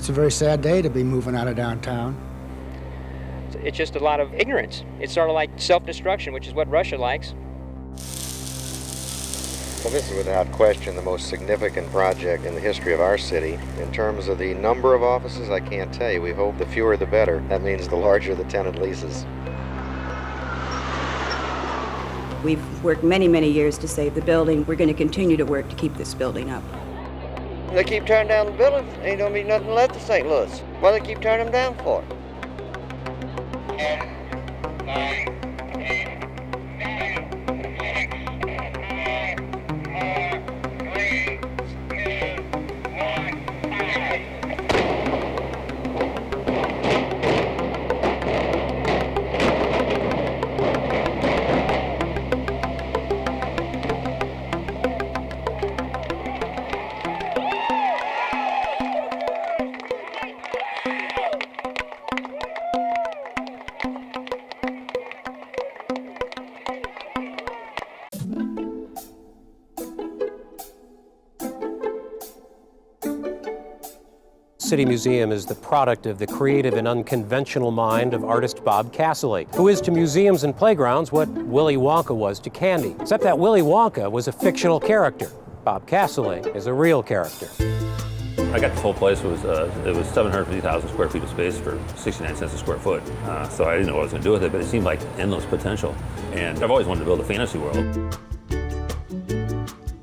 It's a very sad day to be moving out of downtown. It's just a lot of ignorance. It's sort of like self-destruction, which is what Russia likes. Well, this is without question the most significant project in the history of our city. In terms of the number of offices, I can't tell you. We hope the fewer the better. That means the larger the tenant leases. We've worked many, many years to save the building. We're going to continue to work to keep this building up. They keep tearing down the buildings. Ain't gonna be nothing left of St. Louis. What do they keep tearing them down for? 10, 9, 8, 7, 6, 5, 4, 3, 2, 1, 5. City Museum is the product of the creative and unconventional mind of artist Bob Cassilly, who is to museums and playgrounds what Willy Wonka was to candy, except that Willy Wonka was a fictional character. Bob Cassilly is a real character. I got this whole place. It was 750,000 square feet of space for 69 cents a square foot. So I didn't know what I was going to do with it, but it seemed like endless potential. And I've always wanted to build a fantasy world.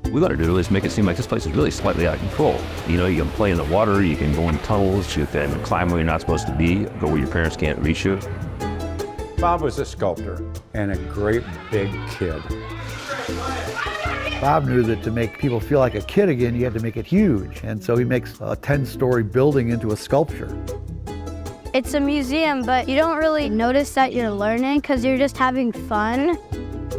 What we got to do is make it seem like this place is really slightly out of control. You know, you can play in the water, you can go in tunnels, you can climb where you're not supposed to be, go where your parents can't reach you. Bob was a sculptor and a great big kid. Bob knew that to make people feel like a kid again, you had to make it huge. And so he makes a 10-story building into a sculpture. It's a museum, but you don't really notice that you're learning because you're just having fun.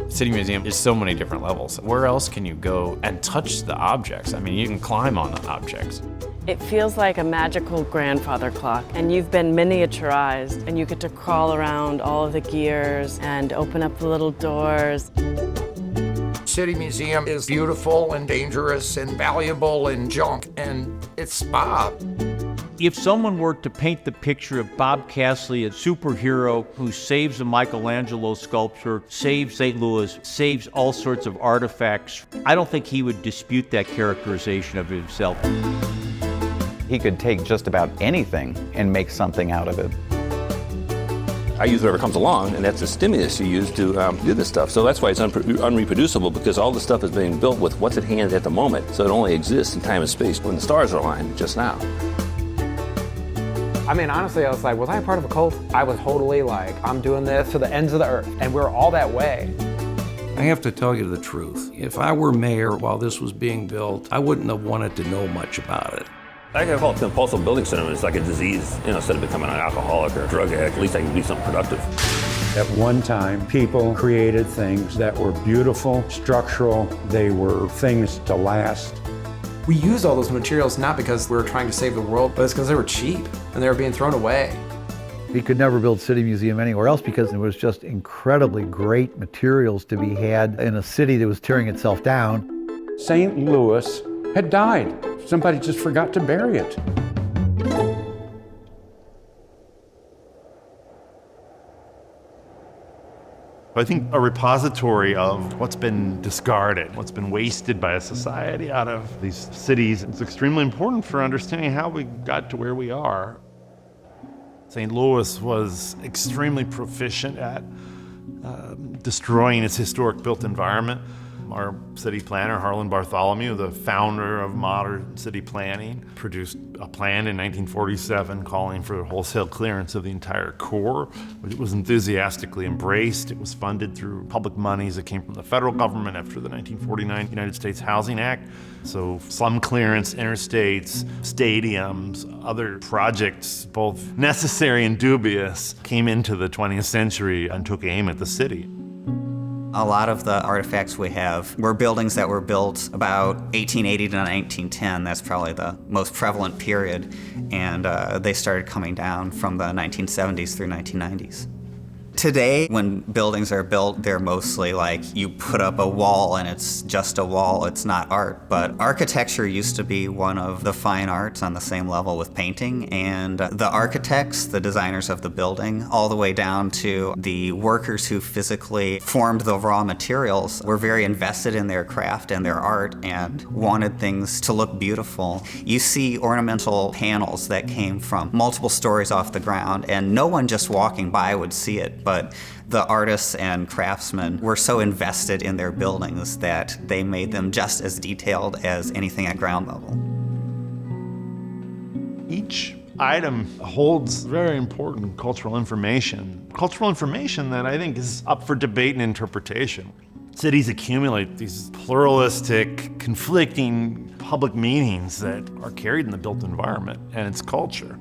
City Museum is so many different levels. Where else can you go and touch the objects? I mean, you can climb on the objects. It feels like a magical grandfather clock, and you've been miniaturized, and you get to crawl around all of the gears and open up the little doors. City Museum is beautiful and dangerous and valuable and junk, and it's Bob. If someone were to paint the picture of Bob Cassilly, a superhero who saves a Michelangelo sculpture, saves St. Louis, saves all sorts of artifacts, I don't think he would dispute that characterization of himself. He could take just about anything and make something out of it. I use whatever comes along, and that's the stimulus you use to do this stuff. So that's why it's unreproducible, because all the stuff is being built with what's at hand at the moment, so it only exists in time and space when the stars are aligned just now. I mean, honestly, I was like, was I a part of a cult? I was totally like, I'm doing this to the ends of the earth, and we're all that way. I have to tell you the truth. If I were mayor while this was being built, I wouldn't have wanted to know much about it. I can call it compulsive building syndrome. It's like a disease. You know, instead of becoming an alcoholic or a drug addict, at least I can do something productive. At one time, people created things that were beautiful, structural, they were things to last. We used all those materials not because we were trying to save the world, but it's because they were cheap and they were being thrown away. He could never build City Museum anywhere else because there was just incredibly great materials to be had in a city that was tearing itself down. St. Louis had died. Somebody just forgot to bury it. I think a repository of what's been discarded, what's been wasted by a society out of these cities is extremely important for understanding how we got to where we are. St. Louis was extremely proficient at destroying its historic built environment. Our city planner, Harlan Bartholomew, the founder of modern city planning, produced a plan in 1947 calling for wholesale clearance of the entire core, which was enthusiastically embraced. It was funded through public monies that came from the federal government after the 1949 United States Housing Act. So slum clearance, interstates, stadiums, other projects, both necessary and dubious, came into the 20th century and took aim at the city. A lot of the artifacts we have were buildings that were built about 1880 to 1910. That's probably the most prevalent period. And they started coming down from the 1970s through 1990s. Today, when buildings are built, they're mostly like you put up a wall and it's just a wall, it's not art. But architecture used to be one of the fine arts on the same level with painting, and the architects, the designers of the building, all the way down to the workers who physically formed the raw materials were very invested in their craft and their art and wanted things to look beautiful. You see ornamental panels that came from multiple stories off the ground, and no one just walking by would see it. But the artists and craftsmen were so invested in their buildings that they made them just as detailed as anything at ground level. Each item holds very important cultural information that I think is up for debate and interpretation. Cities accumulate these pluralistic, conflicting public meanings that are carried in the built environment and its culture.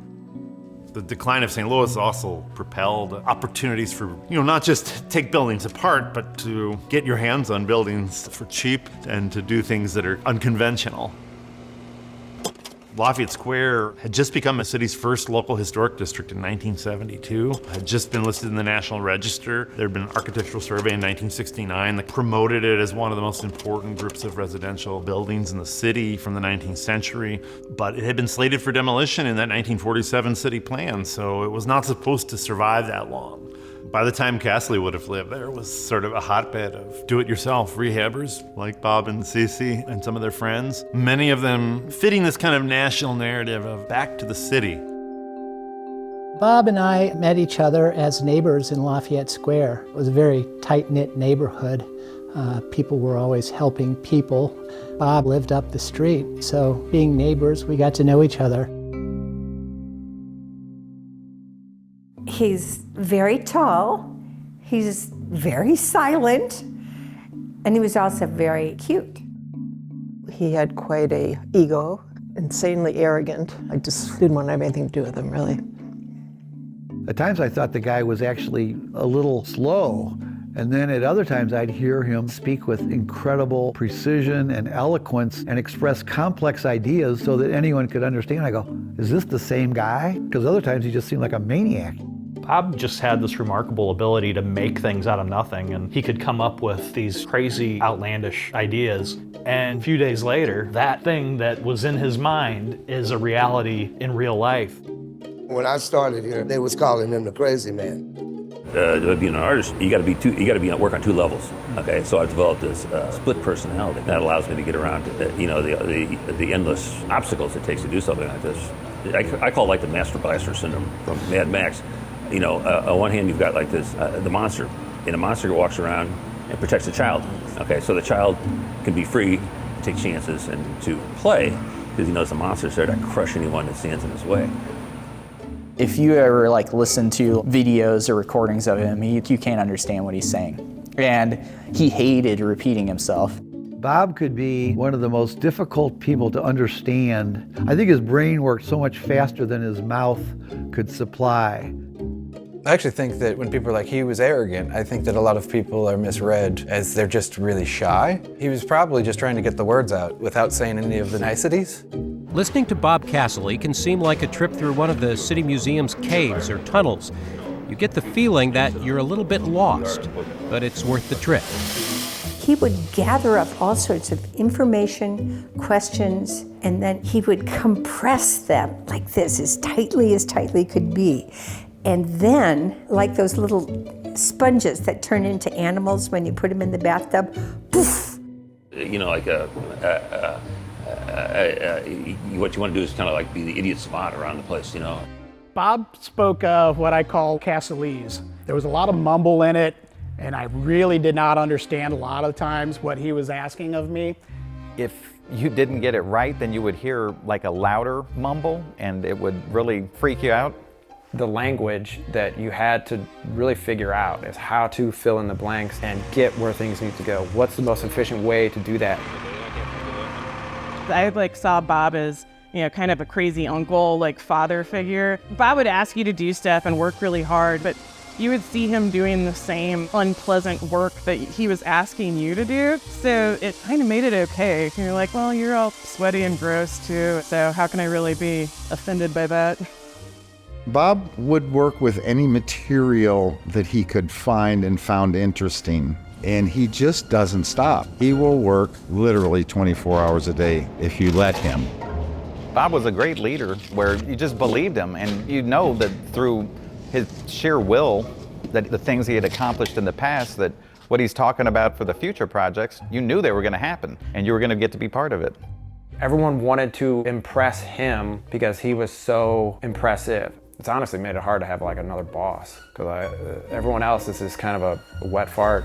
The decline of St. Louis also propelled opportunities for, not just take buildings apart, but to get your hands on buildings for cheap and to do things that are unconventional. Lafayette Square had just become the city's first local historic district in 1972, had just been listed in the National Register. There had been an architectural survey in 1969 that promoted it as one of the most important groups of residential buildings in the city from the 19th century. But it had been slated for demolition in that 1947 city plan, so it was not supposed to survive that long. By the time Casilly would have lived there, it was sort of a hotbed of do-it-yourself rehabbers like Bob and Cece and some of their friends, many of them fitting this kind of national narrative of back to the city. Bob and I met each other as neighbors in Lafayette Square. It was a very tight-knit neighborhood. People were always helping people. Bob lived up the street, so being neighbors, we got to know each other. He's very tall, he's very silent, and he was also very cute. He had quite a ego, insanely arrogant. I just didn't want to have anything to do with him, really. At times I thought the guy was actually a little slow, and then at other times I'd hear him speak with incredible precision and eloquence and express complex ideas so that anyone could understand. I go, is this the same guy? Because other times he just seemed like a maniac. Bob just had this remarkable ability to make things out of nothing, and he could come up with these crazy, outlandish ideas. And a few days later, that thing that was in his mind is a reality in real life. When I started here, they was calling him the crazy man. Being an artist, you got to work on two levels. Okay, so I've developed this split personality that allows me to get around the endless obstacles it takes to do something like this. I call it like the Master Blaster syndrome from Mad Max. On one hand, you've got like this, the monster. And a monster walks around and protects the child. Okay, so the child can be free, take chances, and to play, because he knows the monster's there to crush anyone that stands in his way. If you ever listen to videos or recordings of him, you can't understand what he's saying. And he hated repeating himself. Bob could be one of the most difficult people to understand. I think his brain worked so much faster than his mouth could supply. I actually think that when people are like, he was arrogant, I think that a lot of people are misread as they're just really shy. He was probably just trying to get the words out without saying any of the niceties. Listening to Bob Cassilly can seem like a trip through one of the City Museum's caves or tunnels. You get the feeling that you're a little bit lost, but it's worth the trip. He would gather up all sorts of information, questions, and then he would compress them like this, as tightly could be. And then, like those little sponges that turn into animals when you put them in the bathtub, poof! What you want to do is kind of like be the idiot spot around the place, Bob spoke of what I call Casilly's. There was a lot of mumble in it, and I really did not understand a lot of times what he was asking of me. If you didn't get it right, then you would hear like a louder mumble, and it would really freak you out. The language that you had to really figure out is how to fill in the blanks and get where things need to go. What's the most efficient way to do that? I saw Bob as, kind of a crazy uncle, father figure. Bob would ask you to do stuff and work really hard, but you would see him doing the same unpleasant work that he was asking you to do. So it kind of made it okay. You're like, well, you're all sweaty and gross too, so how can I really be offended by that? Bob would work with any material that he could find and found interesting, and he just doesn't stop. He will work literally 24 hours a day if you let him. Bob was a great leader where you just believed him, and you know that through his sheer will, that the things he had accomplished in the past, that what he's talking about for the future projects, you knew they were going to happen, and you were going to get to be part of it. Everyone wanted to impress him because he was so impressive. It's honestly made it hard to have like another boss, because everyone else is just kind of a wet fart.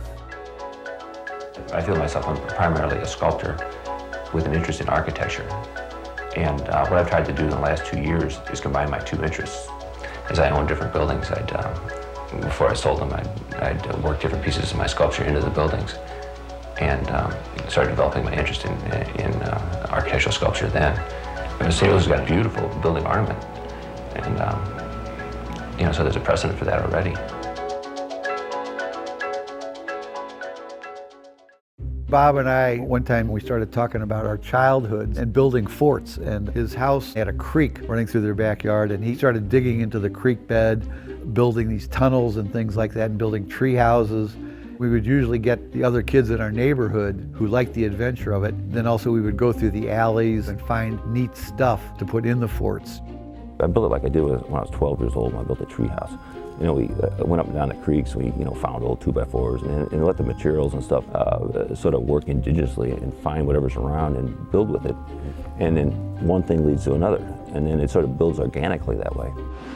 I feel myself I'm primarily a sculptor with an interest in architecture. And what I've tried to do in the last 2 years is combine my two interests. As I own different buildings, before I sold them, I'd work different pieces of my sculpture into the buildings, and started developing my interest in architectural sculpture then. St. Louis has got a beautiful building ornament, and so there's a precedent for that already. Bob and I, one time we started talking about our childhood and building forts, and his house had a creek running through their backyard, and he started digging into the creek bed, building these tunnels and things like that, and building tree houses. We would usually get the other kids in our neighborhood who liked the adventure of it. Then also we would go through the alleys and find neat stuff to put in the forts. I built it like I did when I was 12 years old when I built a tree house. We went up and down the creeks, we found old 2x4s and let the materials and stuff sort of work indigenously and find whatever's around and build with it. And then one thing leads to another, and then it sort of builds organically that way.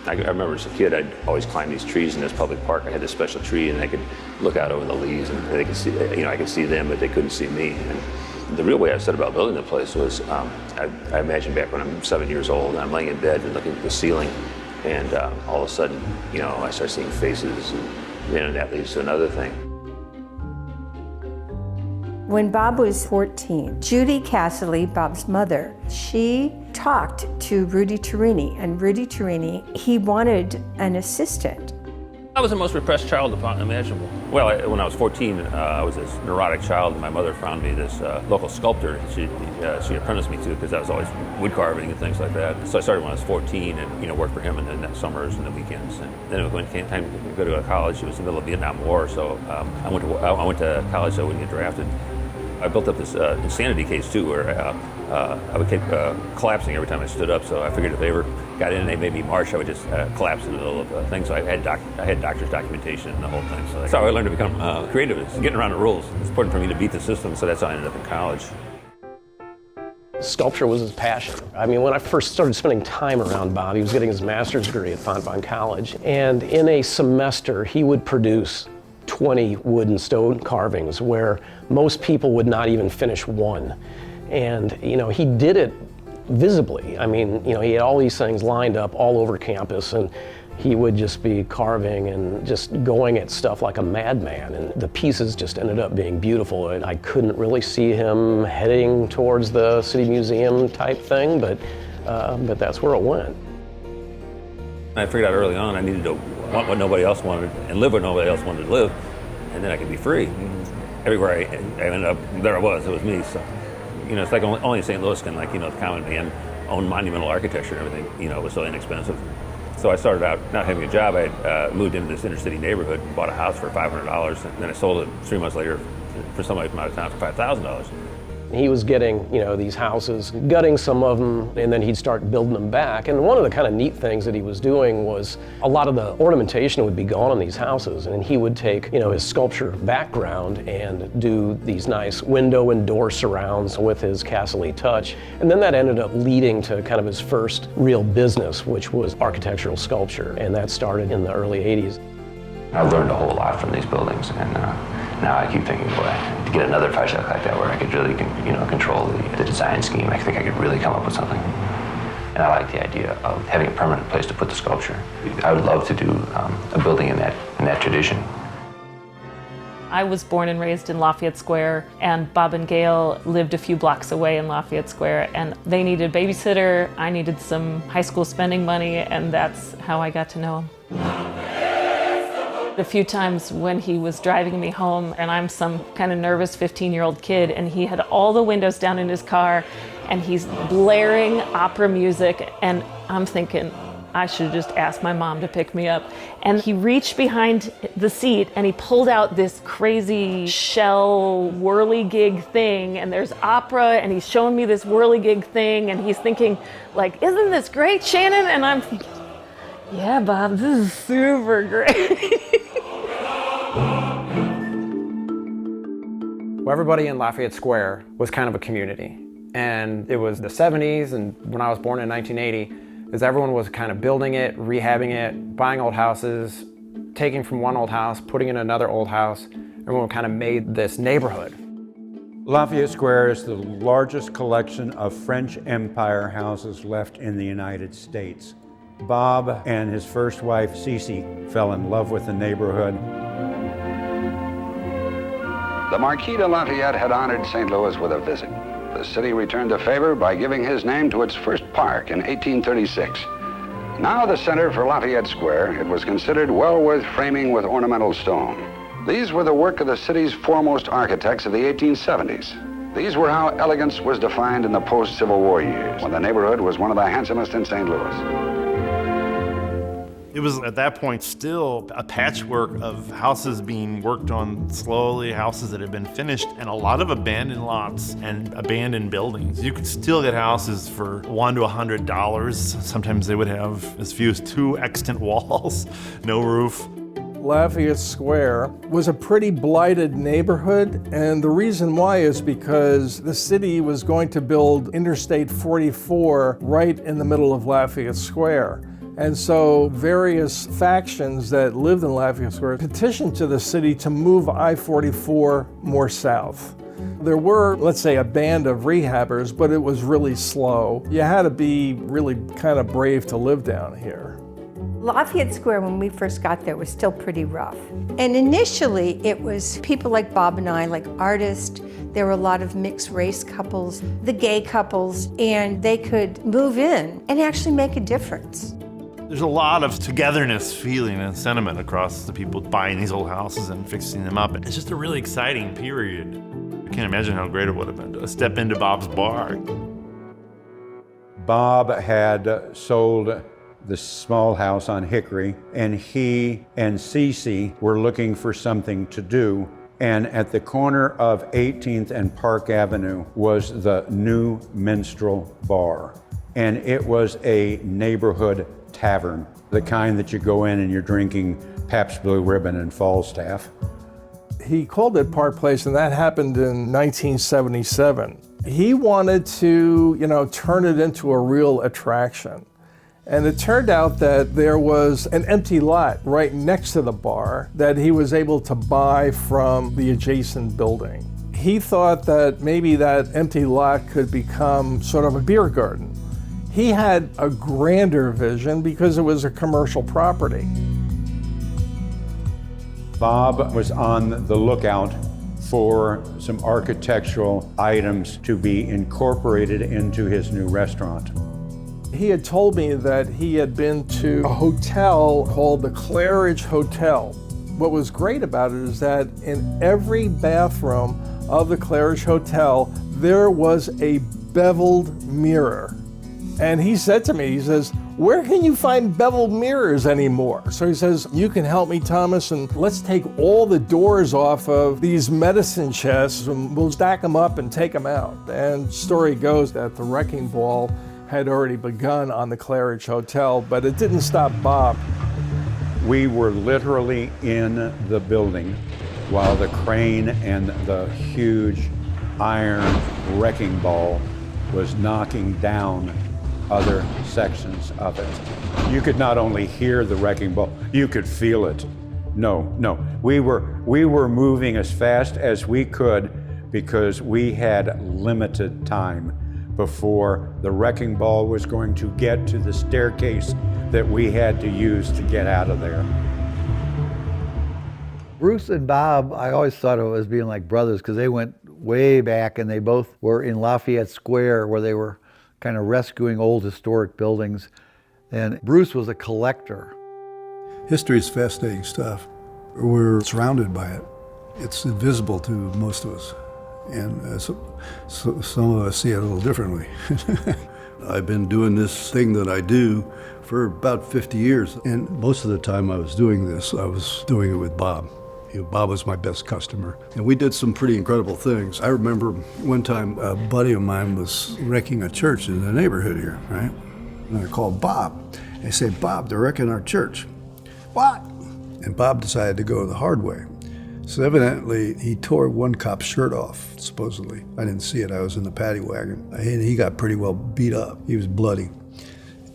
I remember as a kid, I'd always climb these trees in this public park. I had this special tree, and I could look out over the leaves, and they could see, I could see them, but they couldn't see me. And the real way I set about building the place was, I imagine back when I'm 7 years old, and I'm laying in bed and looking at the ceiling, and all of a sudden, I start seeing faces, and that leads to another thing. When Bob was 14, Judy Casilly, Bob's mother, she talked to Rudy Turini, and Rudy Turini, he wanted an assistant. I was the most repressed child imaginable. Well, when I was 14, I was this neurotic child, and my mother found me this local sculptor she apprenticed me to, because I was always wood carving and things like that. So I started when I was 14 and worked for him in the summers and the weekends. And then when it came time to go to college, it was in the middle of the Vietnam War, so I went to college so I wouldn't get drafted. I built up this insanity case too, where I would keep collapsing every time I stood up. So I figured if they ever got in and they made me march, I would just collapse in the middle of things. So I had doctor's documentation and the whole thing. So that's how I learned to become creative, is getting around the rules. It's important for me to beat the system, so that's how I ended up in college. Sculpture was his passion. I mean, when I first started spending time around Bob, he was getting his master's degree at Fontbonne College, and in a semester he would produce 20 wood and stone carvings where most people would not even finish one. And he did it visibly. I mean, he had all these things lined up all over campus, and he would just be carving and just going at stuff like a madman, and the pieces just ended up being beautiful. And I couldn't really see him heading towards the city museum type thing, but that's where it went. I figured out early on I needed to want what nobody else wanted and live what nobody else wanted to live, and then I could be free. Everywhere I ended up, there it was me. So, it's like only St. Louis can, the common man own monumental architecture and everything, it was so inexpensive. So I started out not having a job. I moved into this inner city neighborhood and bought a house for $500, and then I sold it 3 months later for somebody from out of town for $5,000. He was getting, these houses, gutting some of them, and then he'd start building them back. And one of the kind of neat things that he was doing was a lot of the ornamentation would be gone on these houses, and he would take, his sculpture background and do these nice window and door surrounds with his Casilly touch. And then that ended up leading to kind of his first real business, which was architectural sculpture, and that started in the early 80s. I learned a whole lot from these buildings, and now I keep thinking, boy, to get another project like that where I could really, control the design scheme, I think I could really come up with something. And I like the idea of having a permanent place to put the sculpture. I would love to do a building in that tradition. I was born and raised in Lafayette Square, and Bob and Gail lived a few blocks away in Lafayette Square, and they needed a babysitter, I needed some high school spending money, and that's how I got to know him. A few times when he was driving me home, and I'm some kind of nervous 15-year-old kid, and he had all the windows down in his car, and he's blaring opera music, and I'm thinking, I should have just asked my mom to pick me up. And he reached behind the seat and he pulled out this crazy shell whirligig thing, and there's opera, and he's showing me this whirligig thing, and he's thinking, like, isn't this great, Shannon? And I'm thinking, yeah, Bob, this is super great. Well, everybody in Lafayette Square was kind of a community. And it was the 70s, and when I was born in 1980, is everyone was kind of building it, rehabbing it, buying old houses, taking from one old house, putting in another old house. Everyone kind of made this neighborhood. Lafayette Square is the largest collection of French Empire houses left in the United States. Bob and his first wife, Cece, fell in love with the neighborhood. The Marquis de Lafayette had honored St. Louis with a visit. The city returned the favor by giving his name to its first park in 1836. Now the center for Lafayette Square, it was considered well worth framing with ornamental stone. These were the work of the city's foremost architects of the 1870s. These were how elegance was defined in the post-Civil War years, when the neighborhood was one of the handsomest in St. Louis. It was at that point still a patchwork of houses being worked on slowly, houses that had been finished, and a lot of abandoned lots and abandoned buildings. You could still get houses for $1 to $100. Sometimes they would have as few as 2 extant walls, no roof. Lafayette Square was a pretty blighted neighborhood, and the reason why is because the city was going to build Interstate 44 right in the middle of Lafayette Square. And so various factions that lived in Lafayette Square petitioned to the city to move I-44 more south. There were, let's say, a band of rehabbers, but it was really slow. You had to be really kind of brave to live down here. Lafayette Square, when we first got there, was still pretty rough. And initially, it was people like Bob and I, like artists. There were a lot of mixed race couples, the gay couples, and they could move in and actually make a difference. There's a lot of togetherness feeling and sentiment across the people buying these old houses and fixing them up. It's just a really exciting period. I can't imagine how great it would have been to step into Bob's bar. Bob had sold the small house on Hickory, and he and Cece were looking for something to do. And at the corner of 18th and Park Avenue was the New Minstrel Bar. And it was a neighborhood tavern, the kind that you go in and you're drinking Pabst Blue Ribbon and Falstaff. He called it Park Place, and that happened in 1977. He wanted to, turn it into a real attraction. And it turned out that there was an empty lot right next to the bar that he was able to buy from the adjacent building. He thought that maybe that empty lot could become sort of a beer garden. He had a grander vision because it was a commercial property. Bob was on the lookout for some architectural items to be incorporated into his new restaurant. He had told me that he had been to a hotel called the Claridge Hotel. What was great about it is that in every bathroom of the Claridge Hotel, there was a beveled mirror. And he said to me, he says, where can you find beveled mirrors anymore? So he says, you can help me, Thomas, and let's take all the doors off of these medicine chests and we'll stack them up and take them out. And story goes that the wrecking ball had already begun on the Claridge Hotel, but it didn't stop Bob. We were literally in the building while the crane and the huge iron wrecking ball was knocking down other sections of it. You could not only hear the wrecking ball, you could feel it. No, we were moving as fast as we could because we had limited time before the wrecking ball was going to get to the staircase that we had to use to get out of there. Bruce and Bob, I always thought of as being like brothers because they went way back and they both were in Lafayette Square where they were kind of rescuing old historic buildings. And Bruce was a collector. History is fascinating stuff. We're surrounded by it. It's invisible to most of us. And so some of us see it a little differently. I've been doing this thing that I do for about 50 years. And most of the time I was doing this, I was doing it with Bob. Bob was my best customer. And we did some pretty incredible things. I remember one time a buddy of mine was wrecking a church in the neighborhood here, right? And I called Bob. I said, Bob, they're wrecking our church. What? And Bob decided to go the hard way. So evidently, he tore one cop's shirt off, supposedly. I didn't see it, I was in the paddy wagon. And he got pretty well beat up. He was bloody.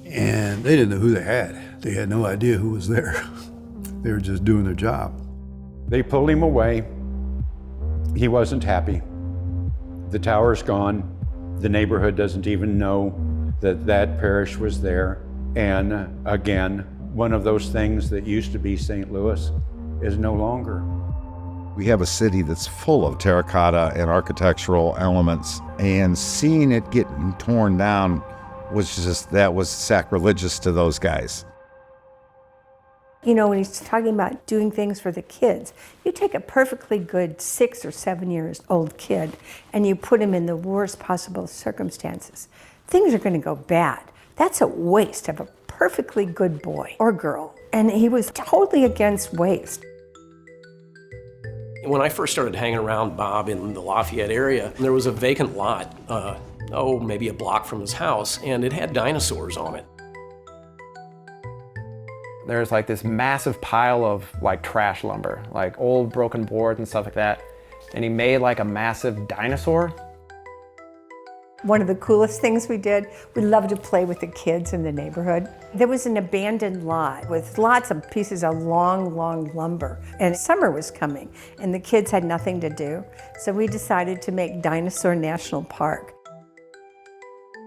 And they didn't know who they had. They had no idea who was there. They were just doing their job. They pulled him away. He wasn't happy. The tower's gone. The neighborhood doesn't even know that that parish was there. And again, one of those things that used to be St. Louis is no longer. We have a city that's full of terracotta and architectural elements, and seeing it getting torn down that was sacrilegious to those guys. You know, when he's talking about doing things for the kids, you take a perfectly good 6 or 7 years old kid and you put him in the worst possible circumstances. Things are going to go bad. That's a waste of a perfectly good boy or girl. And he was totally against waste. When I first started hanging around Bob in the Lafayette area, there was a vacant lot, maybe a block from his house, and it had dinosaurs on it. There's like this massive pile of like trash lumber, like old broken boards and stuff like that. And he made like a massive dinosaur. One of the coolest things we did, we loved to play with the kids in the neighborhood. There was an abandoned lot with lots of pieces of long lumber. And summer was coming and the kids had nothing to do. So we decided to make Dinosaur National Park.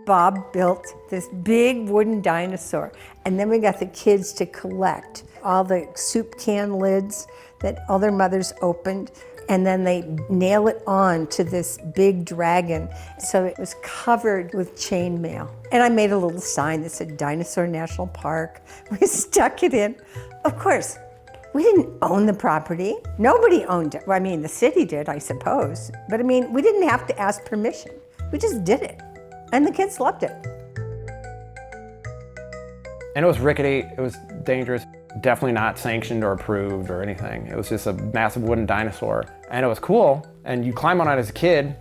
Bob built this big wooden dinosaur, and then we got the kids to collect all the soup can lids that all their mothers opened, and then they nail it on to this big dragon, so it was covered with chainmail. And I made a little sign that said Dinosaur National Park. We stuck it in. Of course, we didn't own the property. Nobody owned it. Well, I mean, the city did, I suppose. But I mean, we didn't have to ask permission. We just did it. And the kids loved it. And it was rickety, it was dangerous, definitely not sanctioned or approved or anything. It was just a massive wooden dinosaur. And it was cool, and you climb on it as a kid,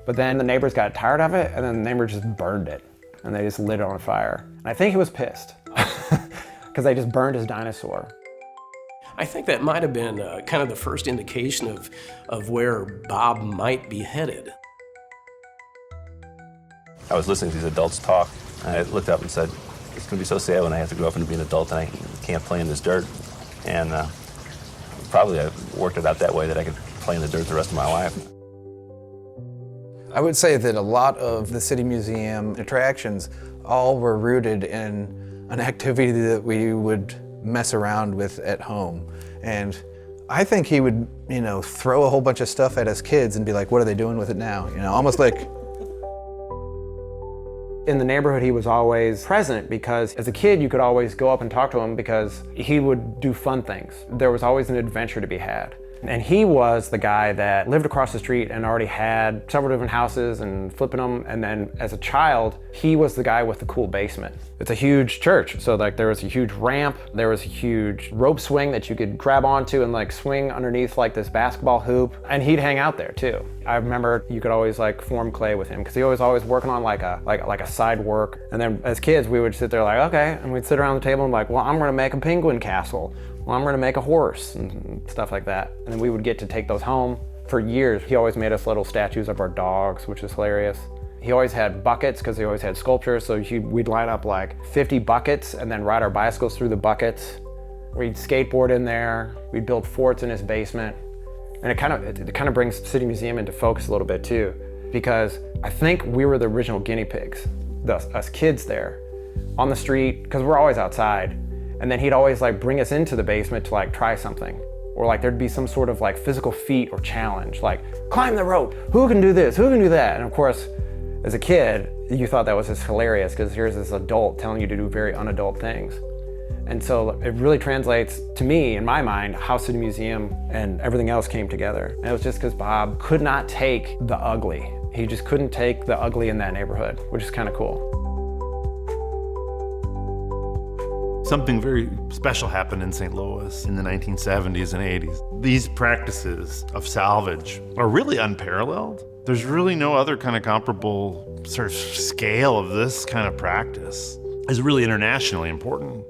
but then the neighbors got tired of it, and then the neighbors just burned it. And they just lit it on fire. And I think he was pissed, because they just burned his dinosaur. I think that might have been kind of the first indication of where Bob might be headed. I was listening to these adults talk, and I looked up and said, it's going to be so sad when I have to grow up and be an adult and I can't play in this dirt. And probably I worked it out that way that I could play in the dirt the rest of my life. I would say that a lot of the City Museum attractions all were rooted in an activity that we would mess around with at home. And I think he would, throw a whole bunch of stuff at us kids and be like, what are they doing with it now? Almost like... In the neighborhood, he was always present because as a kid, you could always go up and talk to him because he would do fun things. There was always an adventure to be had. And he was the guy that lived across the street and already had several different houses and flipping them. And then as a child, he was the guy with the cool basement. It's a huge church. So like there was a huge ramp, there was a huge rope swing that you could grab onto and like swing underneath like this basketball hoop. And he'd hang out there too. I remember you could always like form clay with him because he was always working on like a side work. And then as kids, we would sit there like, okay. And we'd sit around the table and be like, well, I'm gonna make a penguin castle. Well, I'm gonna make a horse and stuff like that. And then we would get to take those home. For years, he always made us little statues of our dogs, which is hilarious. He always had buckets because he always had sculptures. So we'd line up like 50 buckets and then ride our bicycles through the buckets. We'd skateboard in there. We'd build forts in his basement. And it kind of brings City Museum into focus a little bit too, because I think we were the original guinea pigs, us kids there on the street, because we're always outside. And then he'd always like bring us into the basement to like try something. Or like there'd be some sort of like physical feat or challenge, like climb the rope, who can do this, who can do that? And of course, as a kid, you thought that was just hilarious because here's this adult telling you to do very unadult things. And so it really translates to me, in my mind, how City Museum and everything else came together. And it was just because Bob could not take the ugly. He just couldn't take the ugly in that neighborhood, which is kind of cool. Something very special happened in St. Louis in the 1970s and 80s. These practices of salvage are really unparalleled. There's really no other kind of comparable sort of scale of this kind of practice. It's really internationally important.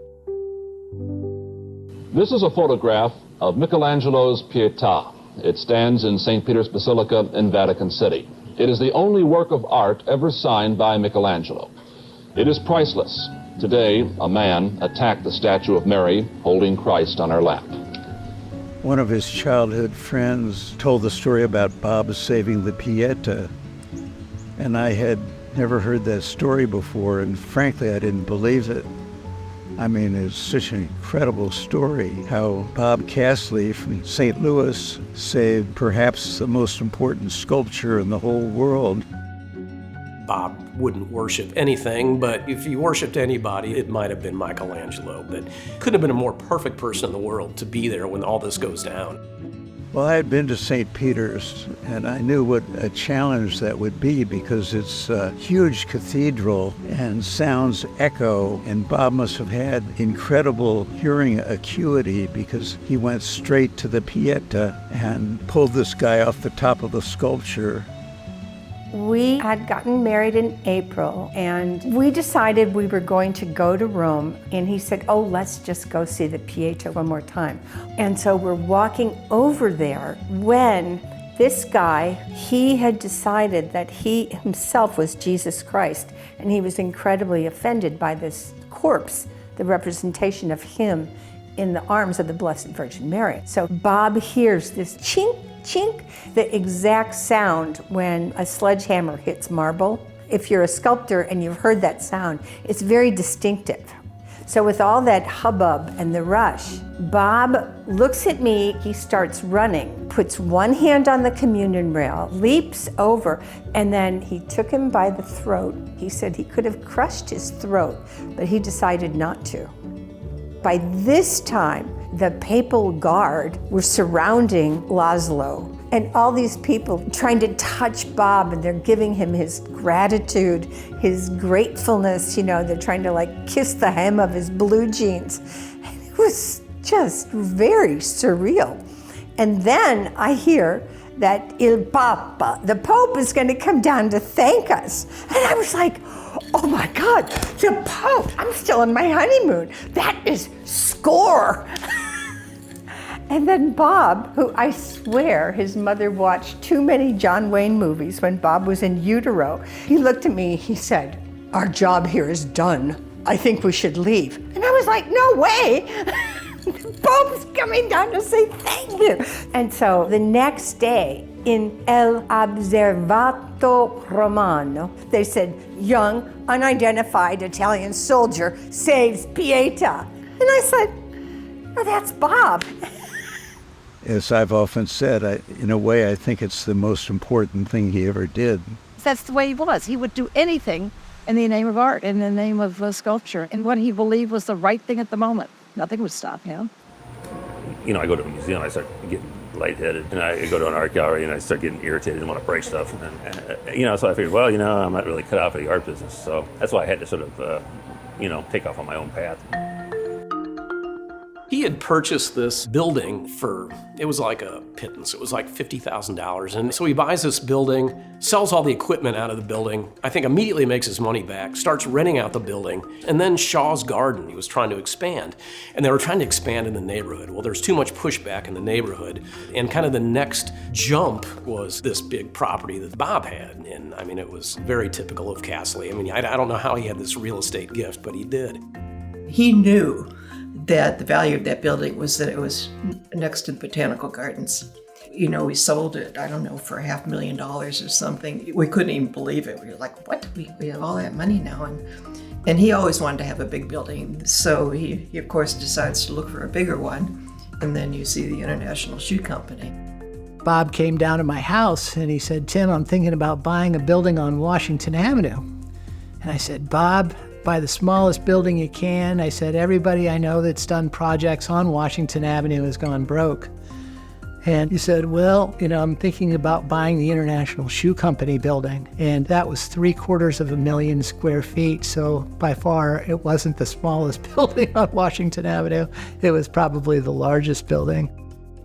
This is a photograph of Michelangelo's Pieta. It stands in St. Peter's Basilica in Vatican City. It is the only work of art ever signed by Michelangelo. It is priceless. Today, a man attacked the statue of Mary holding Christ on her lap. One of his childhood friends told the story about Bob saving the Pieta, and I had never heard that story before, and frankly, I didn't believe it. I mean, it's such an incredible story, how Bob Cassilly from St. Louis saved perhaps the most important sculpture in the whole world. Bob wouldn't worship anything, but if he worshiped anybody, it might have been Michelangelo. But couldn't have been a more perfect person in the world to be there when all this goes down. Well, I had been to St. Peter's, and I knew what a challenge that would be because it's a huge cathedral and sounds echo, and Bob must have had incredible hearing acuity because he went straight to the Pieta and pulled this guy off the top of the sculpture. We had gotten married in April, and we decided we were going to go to Rome, and he said, oh, let's just go see the Pieta one more time. And so we're walking over there when this guy, he had decided that he himself was Jesus Christ, and he was incredibly offended by this corpse, the representation of him in the arms of the Blessed Virgin Mary. So Bob hears this chink, chink, the exact sound when a sledgehammer hits marble. If you're a sculptor and you've heard that sound, it's very distinctive. So with all that hubbub and the rush, Bob looks at me, he starts running, puts one hand on the communion rail, leaps over, and then he took him by the throat. He said he could have crushed his throat, but he decided not to. By this time, the papal guard were surrounding Laszlo, and all these people trying to touch Bob, and they're giving him his gratitude, his gratefulness, you know, they're trying to like kiss the hem of his blue jeans. And it was just very surreal. And then I hear that Il Papa, the Pope, is going to come down to thank us. And I was like, oh my God, the Pope, I'm still on my honeymoon. That is score. And then Bob, who I swear his mother watched too many John Wayne movies when Bob was in utero, he looked at me, he said, our job here is done. I think we should leave. And I was like, no way. The Pope's coming down to say thank you. And so the next day in El Observato Romano, they said, young, unidentified Italian soldier saves Pieta. And I said, oh, that's Bob. As I've often said, in a way, I think it's the most important thing he ever did. That's the way he was. He would do anything in the name of art, in the name of sculpture, and what he believed was the right thing at the moment. Nothing would stop him. You know, I go to a museum, I start getting lightheaded, and I go to an art gallery, and I start getting irritated and want to break stuff. And you know, so I figured, well, you know, I'm not really cut out for the art business. So that's why I had to sort of, you know, take off on my own path. He had purchased this building for, it was like a pittance. It was like $50,000. And so he buys this building, sells all the equipment out of the building, I think immediately makes his money back, starts renting out the building, and then Shaw's Garden, he was trying to expand. And they were trying to expand in the neighborhood. Well, there's too much pushback in the neighborhood. And kind of the next jump was this big property that Bob had. And I mean, it was very typical of Casilly. I mean, I don't know how he had this real estate gift, but he did. He knew that the value of that building was that it was next to the botanical gardens. You know, we sold it, I don't know, for $500,000 or something. We couldn't even believe it. We were like, what? We have all that money now. And he always wanted to have a big building. So he of course decides to look for a bigger one. And then you see the International Shoe Company. Bob came down to my house and he said, Tim, I'm thinking about buying a building on Washington Avenue. And I said, Bob, buy the smallest building you can. I said, everybody I know that's done projects on Washington Avenue has gone broke. And he said, well, I'm thinking about buying the International Shoe Company building. And that was 750,000 square feet. So by far, it wasn't the smallest building on Washington Avenue. It was probably the largest building.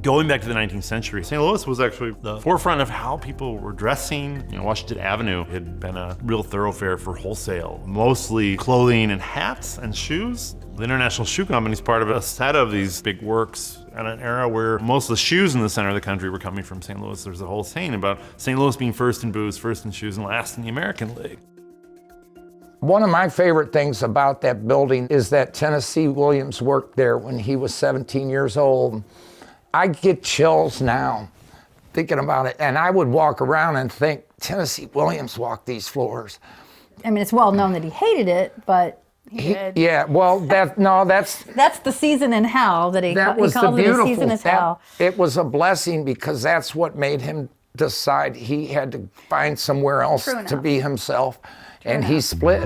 Going back to the 19th century, St. Louis was actually the forefront of how people were dressing. Washington Avenue had been a real thoroughfare for wholesale, mostly clothing and hats and shoes. The International Shoe Company is part of a set of these big works at an era where most of the shoes in the center of the country were coming from St. Louis. There's a whole saying about St. Louis being first in booze, first in shoes, and last in the American League. One of my favorite things about that building is that Tennessee Williams worked there when he was 17 years old. I get chills now thinking about it, and I would walk around and think, Tennessee Williams walked these floors. I mean, it's well known that he hated it, but he did. Yeah, well, that's the season in hell that he called it. A season in hell. It was a blessing because that's what made him decide he had to find somewhere else to be himself, and he split.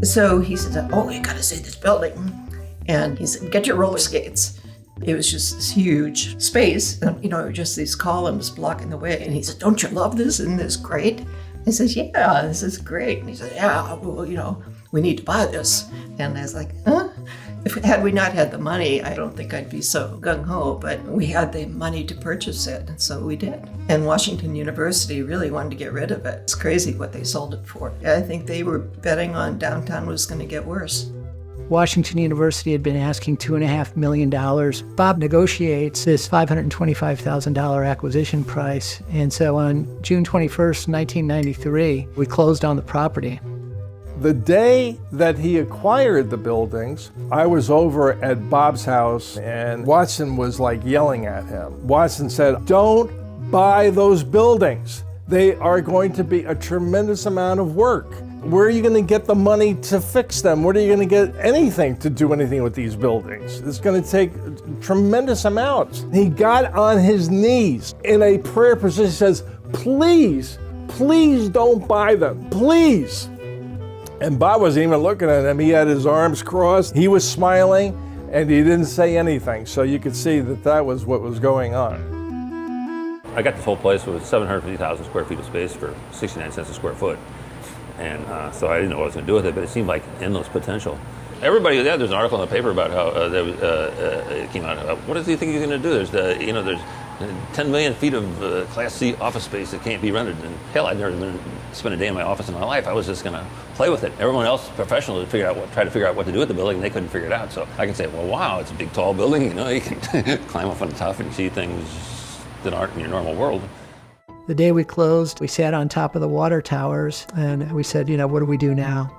So he said, oh, you gotta see this building. And he said, get your roller skates. It was just this huge space, and, just these columns blocking the way. And he said, don't you love this? Isn't this great? I said, yeah, this is great. And he said, yeah, well, we need to buy this. And I was like, huh? Had we not had the money, I don't think I'd be so gung-ho, but we had the money to purchase it, and so we did. And Washington University really wanted to get rid of it. It's crazy what they sold it for. I think they were betting on downtown was going to get worse. Washington University had been asking $2.5 million. Bob negotiates this $525,000 acquisition price. And so on June 21st, 1993, we closed on the property. The day that he acquired the buildings, I was over at Bob's house and Watson was like yelling at him. Watson said, don't buy those buildings. They are going to be a tremendous amount of work. Where are you going to get the money to fix them? Where are you going to get anything to do anything with these buildings? It's going to take tremendous amounts. He got on his knees in a prayer position, says, please, please don't buy them, please. And Bob wasn't even looking at him. He had his arms crossed. He was smiling, and he didn't say anything. So you could see that that was what was going on. I got this whole place with 750,000 square feet of space for 69 cents a square foot. And so I didn't know what I was going to do with it, but it seemed like endless potential. Everybody, there's an article in the paper about how it came out. What does he think he's going to do? There's 10 million feet of Class C office space that can't be rented. And hell, I'd never spent a day in my office in my life. I was just going to play with it. Everyone else, professionals, tried to figure out what to do with the building, and they couldn't figure it out. So I can say, well, wow, it's a big, tall building. You can climb up on the top and see things that aren't in your normal world. The day we closed, we sat on top of the water towers and we said, what do we do now?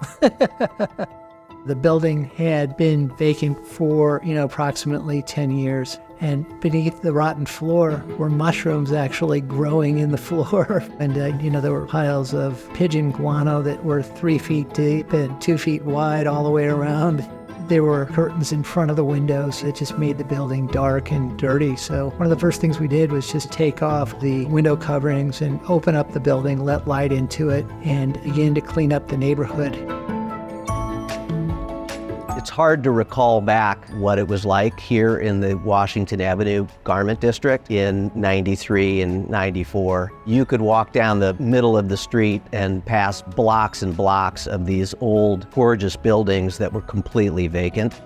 The building had been vacant for, approximately 10 years. And beneath the rotten floor were mushrooms actually growing in the floor. And, there were piles of pigeon guano that were 3 feet deep and 2 feet wide all the way around. There were curtains in front of the windows that just made the building dark and dirty. So one of the first things we did was just take off the window coverings and open up the building, let light into it, and begin to clean up the neighborhood. It's hard to recall back what it was like here in the Washington Avenue Garment District in 93 and 94. You could walk down the middle of the street and pass blocks and blocks of these old, gorgeous buildings that were completely vacant.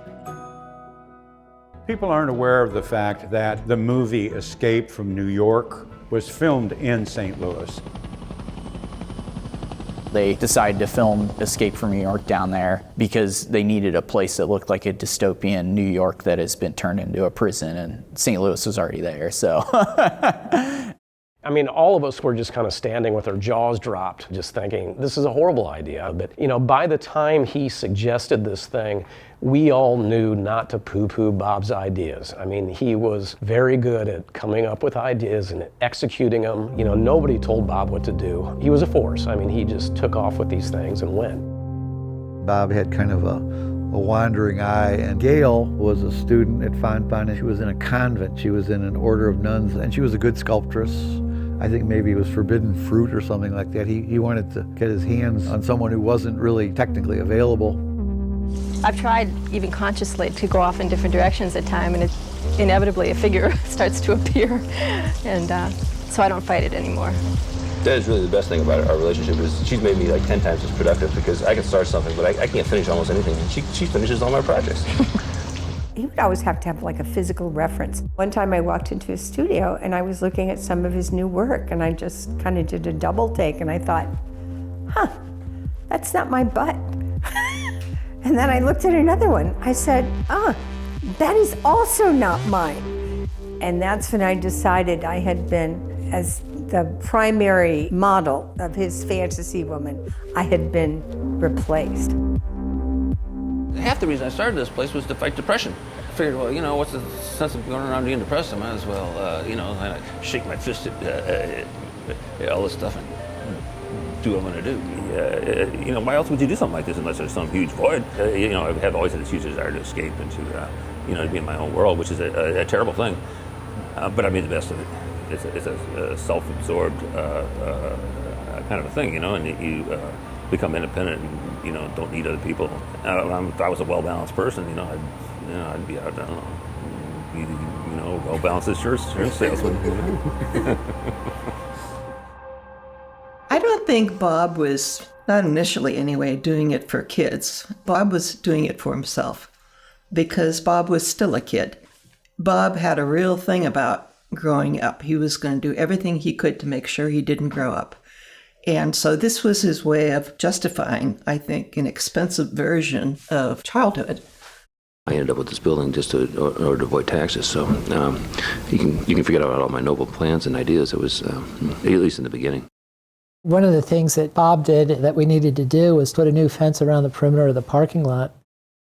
People aren't aware of the fact that the movie Escape from New York was filmed in St. Louis. They decided to film Escape from New York down there because they needed a place that looked like a dystopian New York that has been turned into a prison, and St. Louis was already there, so. I mean, all of us were just kind of standing with our jaws dropped, just thinking, this is a horrible idea. But, by the time he suggested this thing, we all knew not to poo-poo Bob's ideas. I mean, he was very good at coming up with ideas and executing them. Nobody told Bob what to do. He was a force. I mean, he just took off with these things and went. Bob had kind of a wandering eye, and Gail was a student at Fontbonne. She was in a convent. She was in an order of nuns, and she was a good sculptress. I think maybe it was forbidden fruit or something like that. He wanted to get his hands on someone who wasn't really technically available. I've tried, even consciously, to go off in different directions at times, and inevitably a figure starts to appear, and so I don't fight it anymore. That is really the best thing about our relationship is she's made me like 10 times as productive because I can start something, but I can't finish almost anything. And she finishes all my projects. He would always have to have like a physical reference. One time I walked into his studio and I was looking at some of his new work and I just kind of did a double take and I thought, huh, that's not my butt. And then I looked at another one. I said, that is also not mine. And that's when I decided I had been, as the primary model of his fantasy woman, I had been replaced. Half the reason I started this place was to fight depression. I figured, well, you know, what's the sense of going around being depressed? I might as well, you know, I shake my fist at all this stuff and do what I'm going to do. You know, why else would you do something like this unless there's some huge void? You know, I have always had this huge desire to escape and to, you know, to be in my own world, which is a terrible thing. But I made the best of it. It's a self-absorbed kind of a thing, you know, and you become independent and, you know, don't need other people. If I was a well-balanced person, you know, I'd be out, I don't know, you know, well-balanced insurance salesman. You know? I don't think Bob was, not initially anyway, doing it for kids. Bob was doing it for himself because Bob was still a kid. Bob had a real thing about growing up. He was going to do everything he could to make sure he didn't grow up. And so this was his way of justifying, I think, an expensive version of childhood. I ended up with this building just in order to avoid taxes. So you can forget about all my noble plans and ideas. It was, at least in the beginning. One of the things that Bob did that we needed to do was put a new fence around the perimeter of the parking lot.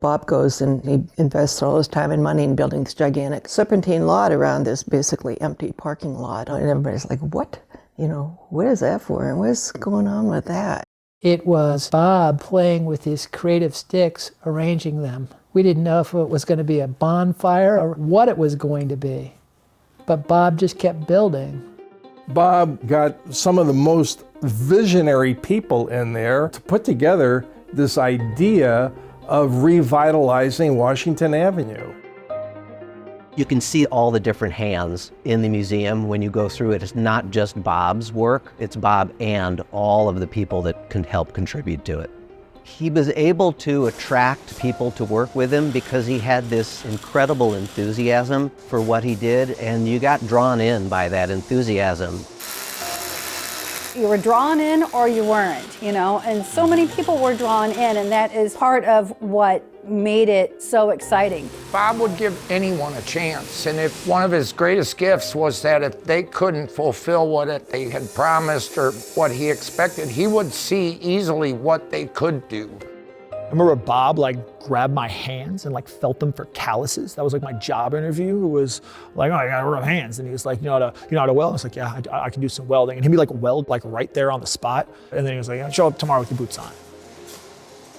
Bob goes and he invests all his time and money in building this gigantic serpentine lot around this basically empty parking lot. And everybody's like, what? You know, what is that for? And what's going on with that? It was Bob playing with his creative sticks, arranging them. We didn't know if it was going to be a bonfire or what it was going to be. But Bob just kept building. Bob got some of the most visionary people in there to put together this idea of revitalizing Washington Avenue. You can see all the different hands in the museum when you go through it. It's not just Bob's work, it's Bob and all of the people that can help contribute to it. He was able to attract people to work with him because he had this incredible enthusiasm for what he did, and you got drawn in by that enthusiasm. You were drawn in or you weren't, you know, and so many people were drawn in, and that is part of what made it so exciting. Bob would give anyone a chance, and if one of his greatest gifts was that if they couldn't fulfill what they had promised or what he expected, he would see easily what they could do. I remember Bob grabbed my hands and felt them for calluses. That was my job interview. It was like, oh, I gotta rub hands. And he was like, you know how to weld? I was like, yeah, I can do some welding. And he'd be weld right there on the spot. And then he was like, yeah, show up tomorrow with your boots on.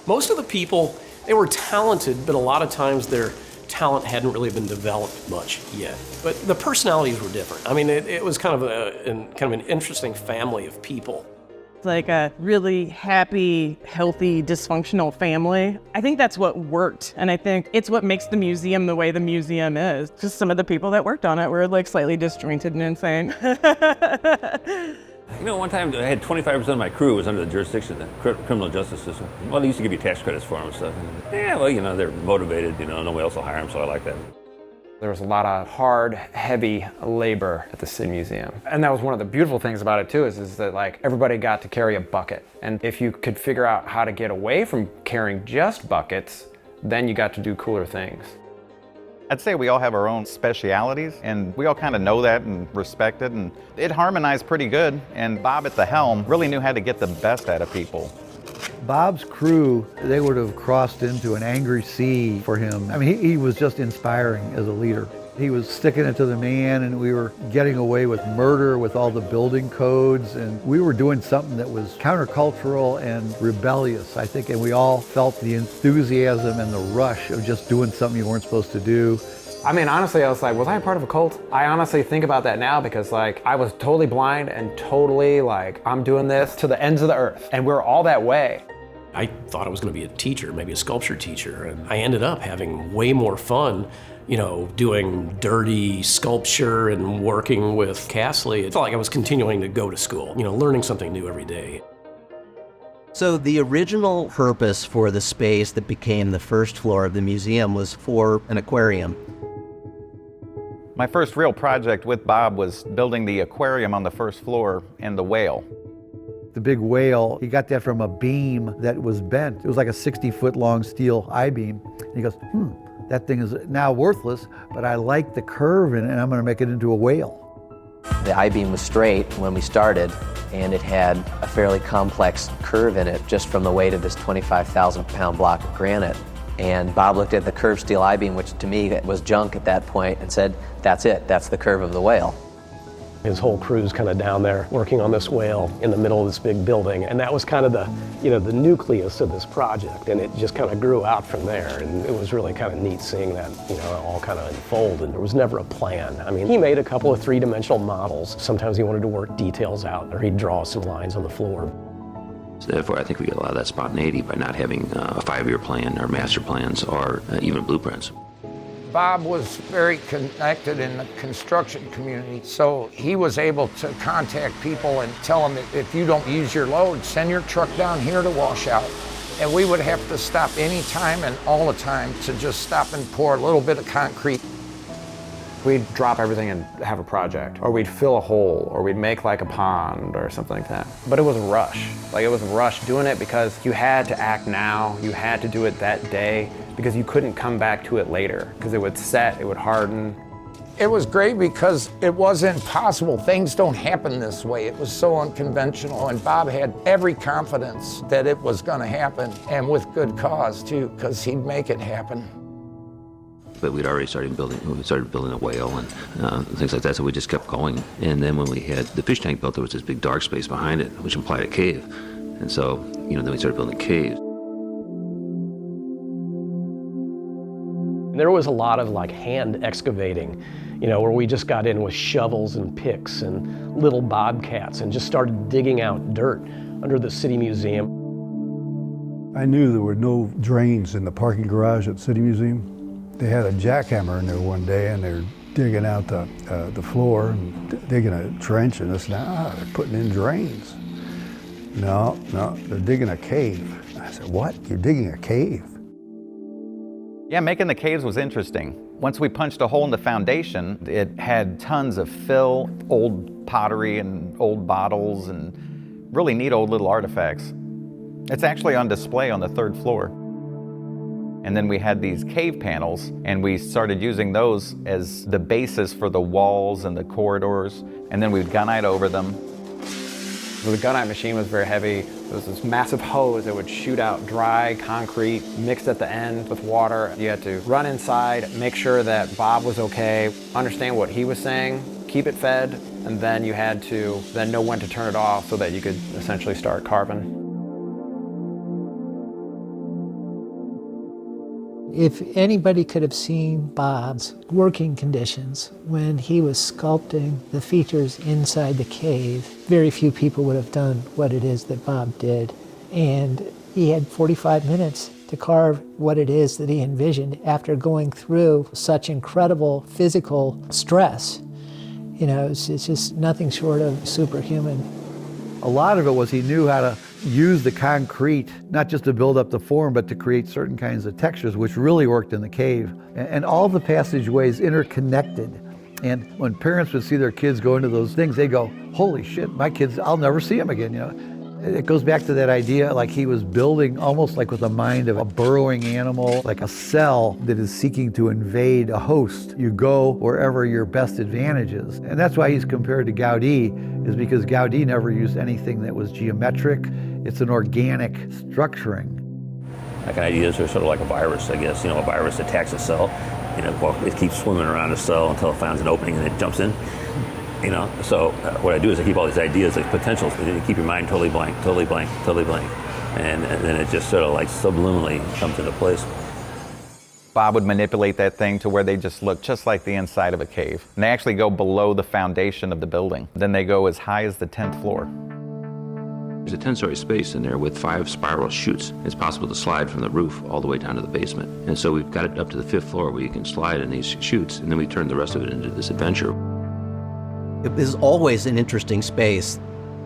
Most of the people, they were talented, but a lot of times their talent hadn't really been developed much yet. But the personalities were different. I mean, it was kind of an interesting family of people. Like a really happy, healthy, dysfunctional family. I think that's what worked, and I think it's what makes the museum the way the museum is. Just some of the people that worked on it were slightly disjointed and insane. You know, one time I had 25% of my crew was under the jurisdiction of the criminal justice system. Well, they used to give you tax credits for them and stuff. And, yeah, well, you know, they're motivated, you know, nobody else will hire them, so I like that. There was a lot of hard, heavy labor at the City Museum. And that was one of the beautiful things about it too, is that everybody got to carry a bucket. And if you could figure out how to get away from carrying just buckets, then you got to do cooler things. I'd say we all have our own specialities, and we all kind of know that and respect it, and it harmonized pretty good. And Bob at the helm really knew how to get the best out of people. Bob's crew, they would have crossed into an angry sea for him. I mean, he was just inspiring as a leader. He was sticking it to the man, and we were getting away with murder with all the building codes, and we were doing something that was countercultural and rebellious, I think, and we all felt the enthusiasm and the rush of just doing something you weren't supposed to do. I mean, honestly, I was like, was I a part of a cult? I honestly think about that now because I was totally blind and totally I'm doing this to the ends of the earth, and we're all that way. I thought I was going to be a teacher, maybe a sculpture teacher, and I ended up having way more fun, doing dirty sculpture and working with Casilly. It felt like I was continuing to go to school, learning something new every day. So the original purpose for the space that became the first floor of the museum was for an aquarium. My first real project with Bob was building the aquarium on the first floor and the whale. The big whale, he got that from a beam that was bent. It was like a 60-foot long steel I-beam. And he goes, that thing is now worthless, but I like the curve in it and I'm gonna make it into a whale. The I-beam was straight when we started, and it had a fairly complex curve in it just from the weight of this 25,000-pound block of granite. And Bob looked at the curved steel I-beam, which to me was junk at that point, and said, that's it, that's the curve of the whale. His whole crew's kind of down there working on this whale in the middle of this big building, and that was kind of the, the nucleus of this project, and it just kind of grew out from there, and it was really kind of neat seeing that, all kind of unfold, and there was never a plan. I mean, he made a couple of three-dimensional models. Sometimes he wanted to work details out, or he'd draw some lines on the floor. So therefore, I think we get a lot of that spontaneity by not having a 5-year plan or master plans or even blueprints. Bob was very connected in the construction community, so he was able to contact people and tell them that if you don't use your load, send your truck down here to wash out. And we would have to stop any time and all the time to just stop and pour a little bit of concrete. We'd drop everything and have a project, or we'd fill a hole, or we'd make like a pond or something like that. But it was a rush. Like, it was a rush doing it because you had to act now, you had to do it that day, because you couldn't come back to it later, because it would set, it would harden. It was great because it wasn't possible. Things don't happen this way. It was so unconventional, and Bob had every confidence that it was going to happen, and with good cause too, because he'd make it happen. But we'd already started building a whale and things like that, so we just kept going. And then when we had the fish tank built, there was this big dark space behind it, which implied a cave. And so, then we started building caves. There was a lot of hand excavating, where we just got in with shovels and picks and little bobcats and just started digging out dirt under the City Museum. I knew there were no drains in the parking garage at the City Museum. They had a jackhammer in there one day and they were digging out the floor and digging a trench and this and that. They're putting in drains. No, they're digging a cave. I said, what? You're digging a cave? Yeah, making the caves was interesting. Once we punched a hole in the foundation, it had tons of fill, old pottery and old bottles and really neat old little artifacts. It's actually on display on the 3rd floor. And then we had these cave panels, and we started using those as the basis for the walls and the corridors, and then we'd gunite over them. The gunite machine was very heavy. There was this massive hose that would shoot out dry concrete mixed at the end with water. You had to run inside, make sure that Bob was okay, understand what he was saying, keep it fed, and then you had to then know when to turn it off so that you could essentially start carving. If anybody could have seen Bob's working conditions when he was sculpting the features inside the cave, very few people would have done what it is that Bob did. And he had 45 minutes to carve what it is that he envisioned after going through such incredible physical stress. It's just nothing short of superhuman. A lot of it was he knew how to use the concrete, not just to build up the form, but to create certain kinds of textures, which really worked in the cave. And all the passageways interconnected. And when parents would see their kids go into those things, they go, holy shit, my kids, I'll never see them again, It goes back to that idea, like he was building almost like with the mind of a burrowing animal, like a cell that is seeking to invade a host. You go wherever your best advantage is. And that's why he's compared to Gaudi, is because Gaudi never used anything that was geometric. It's an organic structuring. Like ideas are sort of like a virus, I guess. A virus attacks a cell, it keeps swimming around a cell until it finds an opening and it jumps in. So what I do is I keep all these ideas, like potentials, but you keep your mind totally blank, and then it just sort of like subliminally comes into place. Bob would manipulate that thing to where they just look just like the inside of a cave. And they actually go below the foundation of the building. Then they go as high as the 10th floor. There's a 10-story space in there with 5 spiral chutes. It's possible to slide from the roof all the way down to the basement. And so we've got it up to the 5th floor where you can slide in these chutes, and then we turn the rest of it into this adventure. It is always an interesting space.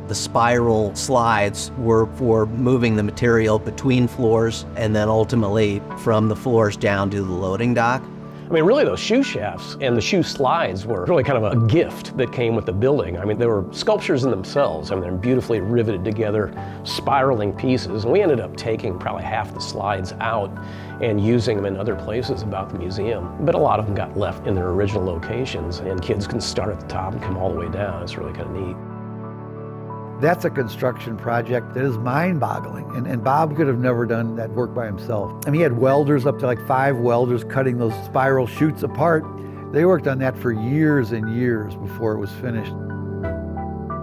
The spiral slides were for moving the material between floors and then ultimately from the floors down to the loading dock. I mean, really those shoe shafts and the shoe slides were really kind of a gift that came with the building. I mean, they were sculptures in themselves. I mean, they're beautifully riveted together, spiraling pieces. And we ended up taking probably half the slides out and using them in other places about the museum. But a lot of them got left in their original locations, and kids can start at the top and come all the way down. It's really kind of neat. That's a construction project that is mind-boggling, and Bob could have never done that work by himself. I mean, he had welders, up to like 5 welders cutting those spiral chutes apart. They worked on that for years and years before it was finished.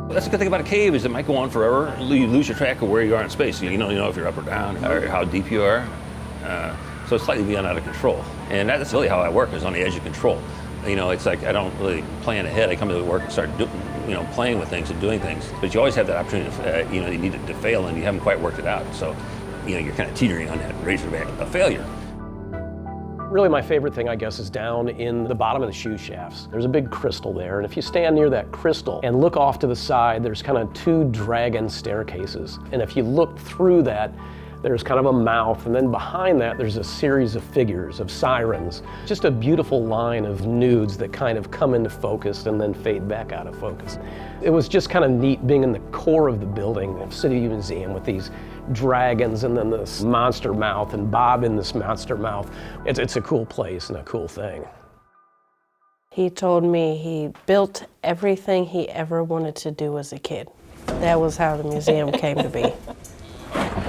That's the good thing about a cave is it might go on forever. You lose your track of where you are in space. You know if you're up or down or how deep you are. So it's slightly beyond out of control. And that's really how I work, is on the edge of control. You know, it's like I don't really plan ahead. I come to work and start playing with things and doing things. But you always have that opportunity, you need it to fail and you haven't quite worked it out. So, you're kind of teetering on that razorback of failure. Really my favorite thing, I guess, is down in the bottom of the shoe shafts. There's a big crystal there, and if you stand near that crystal and look off to the side, there's kind of 2 dragon staircases. And if you look through that, there's kind of a mouth, and then behind that there's a series of figures, of sirens. Just a beautiful line of nudes that kind of come into focus and then fade back out of focus. It was just kind of neat being in the core of the building, the City Museum, with these dragons and then this monster mouth, and Bob in this monster mouth. It's a cool place and a cool thing. He told me he built everything he ever wanted to do as a kid. That was how the museum came to be.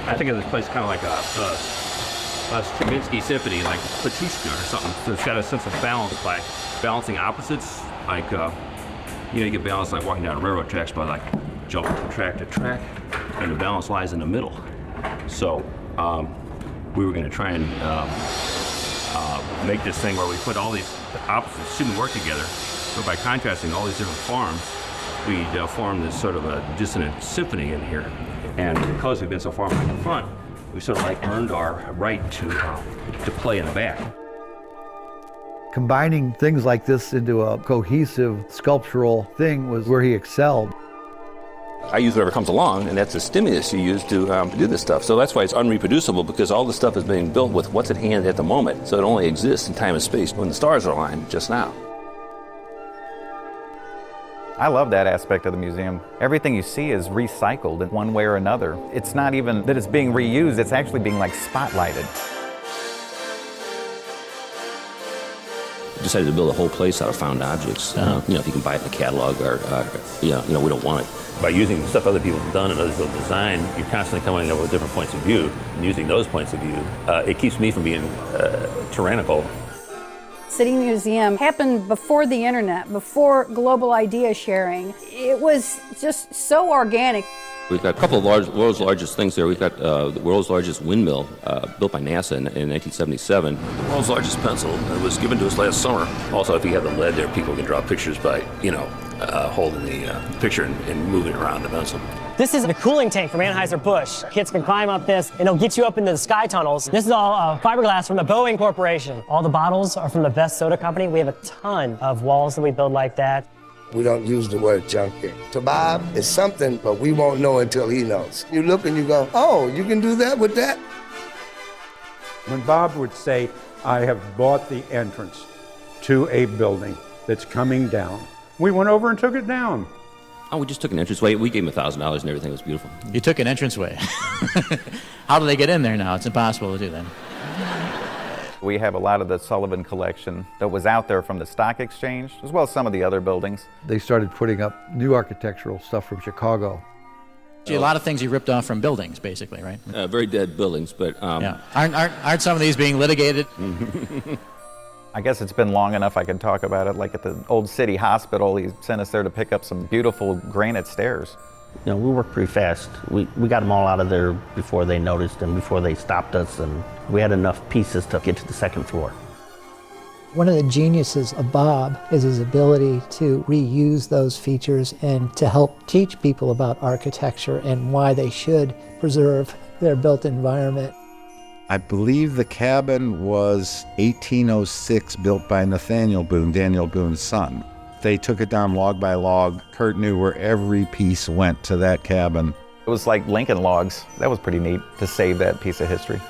I think of this place kind of like a Stravinsky symphony, like Petrushka or something. So it's got a sense of balance by balancing opposites. Like, you get balance like walking down railroad tracks by like jumping from track to track, and the balance lies in the middle. So we were going to try and make this thing where we put all these opposites shouldn't work together. So by contrasting all these different forms, we formed this sort of a dissonant symphony in here. And because we've been so far from the front, we sort of like earned our right to play in the back. Combining things like this into a cohesive sculptural thing was where he excelled. I use whatever comes along, and that's the stimulus you use to do this stuff. So that's why it's unreproducible, because all the stuff is being built with what's at hand at the moment. So it only exists in time and space when the stars are aligned just now. I love that aspect of the museum. Everything you see is recycled in one way or another. It's not even that it's being reused, it's actually being like spotlighted. We decided to build a whole place out of found objects. If you can buy it in a catalog or we don't want it. By using the stuff other people have done and others have designed, you're constantly coming up with different points of view. And using those points of view, it keeps me from being tyrannical. City Museum happened before the internet, before global idea sharing. It was just so organic. We've got a couple of world's largest things there. We've got the world's largest windmill built by NASA in 1977. The world's largest pencil. It was given to us last summer. Also, if you have the lead there, people can draw pictures by, holding the picture and moving around the pencil. This is the cooling tank from Anheuser-Busch. Kids can climb up this, and it'll get you up into the sky tunnels. This is all fiberglass from the Boeing Corporation. All the bottles are from the Best Soda Company. We have a ton of walls that we build like that. We don't use the word junkie. To Bob, it's something, but we won't know until he knows. You look and you go, oh, you can do that with that? When Bob would say, I have bought the entrance to a building that's coming down, we went over and took it down. Oh, we just took an entranceway. We gave him $1,000 and everything was beautiful. You took an entranceway. How do they get in there now? It's impossible to do that. We have a lot of the Sullivan collection that was out there from the stock exchange, as well as some of the other buildings. They started putting up new architectural stuff from Chicago. See, a lot of things you ripped off from buildings, basically, right? Very dead buildings, but... Yeah. Aren't some of these being litigated? I guess it's been long enough I can talk about it. Like at the old city hospital, he sent us there to pick up some beautiful granite stairs. We worked pretty fast. We got them all out of there before they noticed and before they stopped us, and we had enough pieces to get to the second floor. One of the geniuses of Bob is his ability to reuse those features and to help teach people about architecture and why they should preserve their built environment. I believe the cabin was 1806, built by Nathaniel Boone, Daniel Boone's son. They took it down log by log. Kurt knew where every piece went to that cabin. It was like Lincoln logs. That was pretty neat to save that piece of history.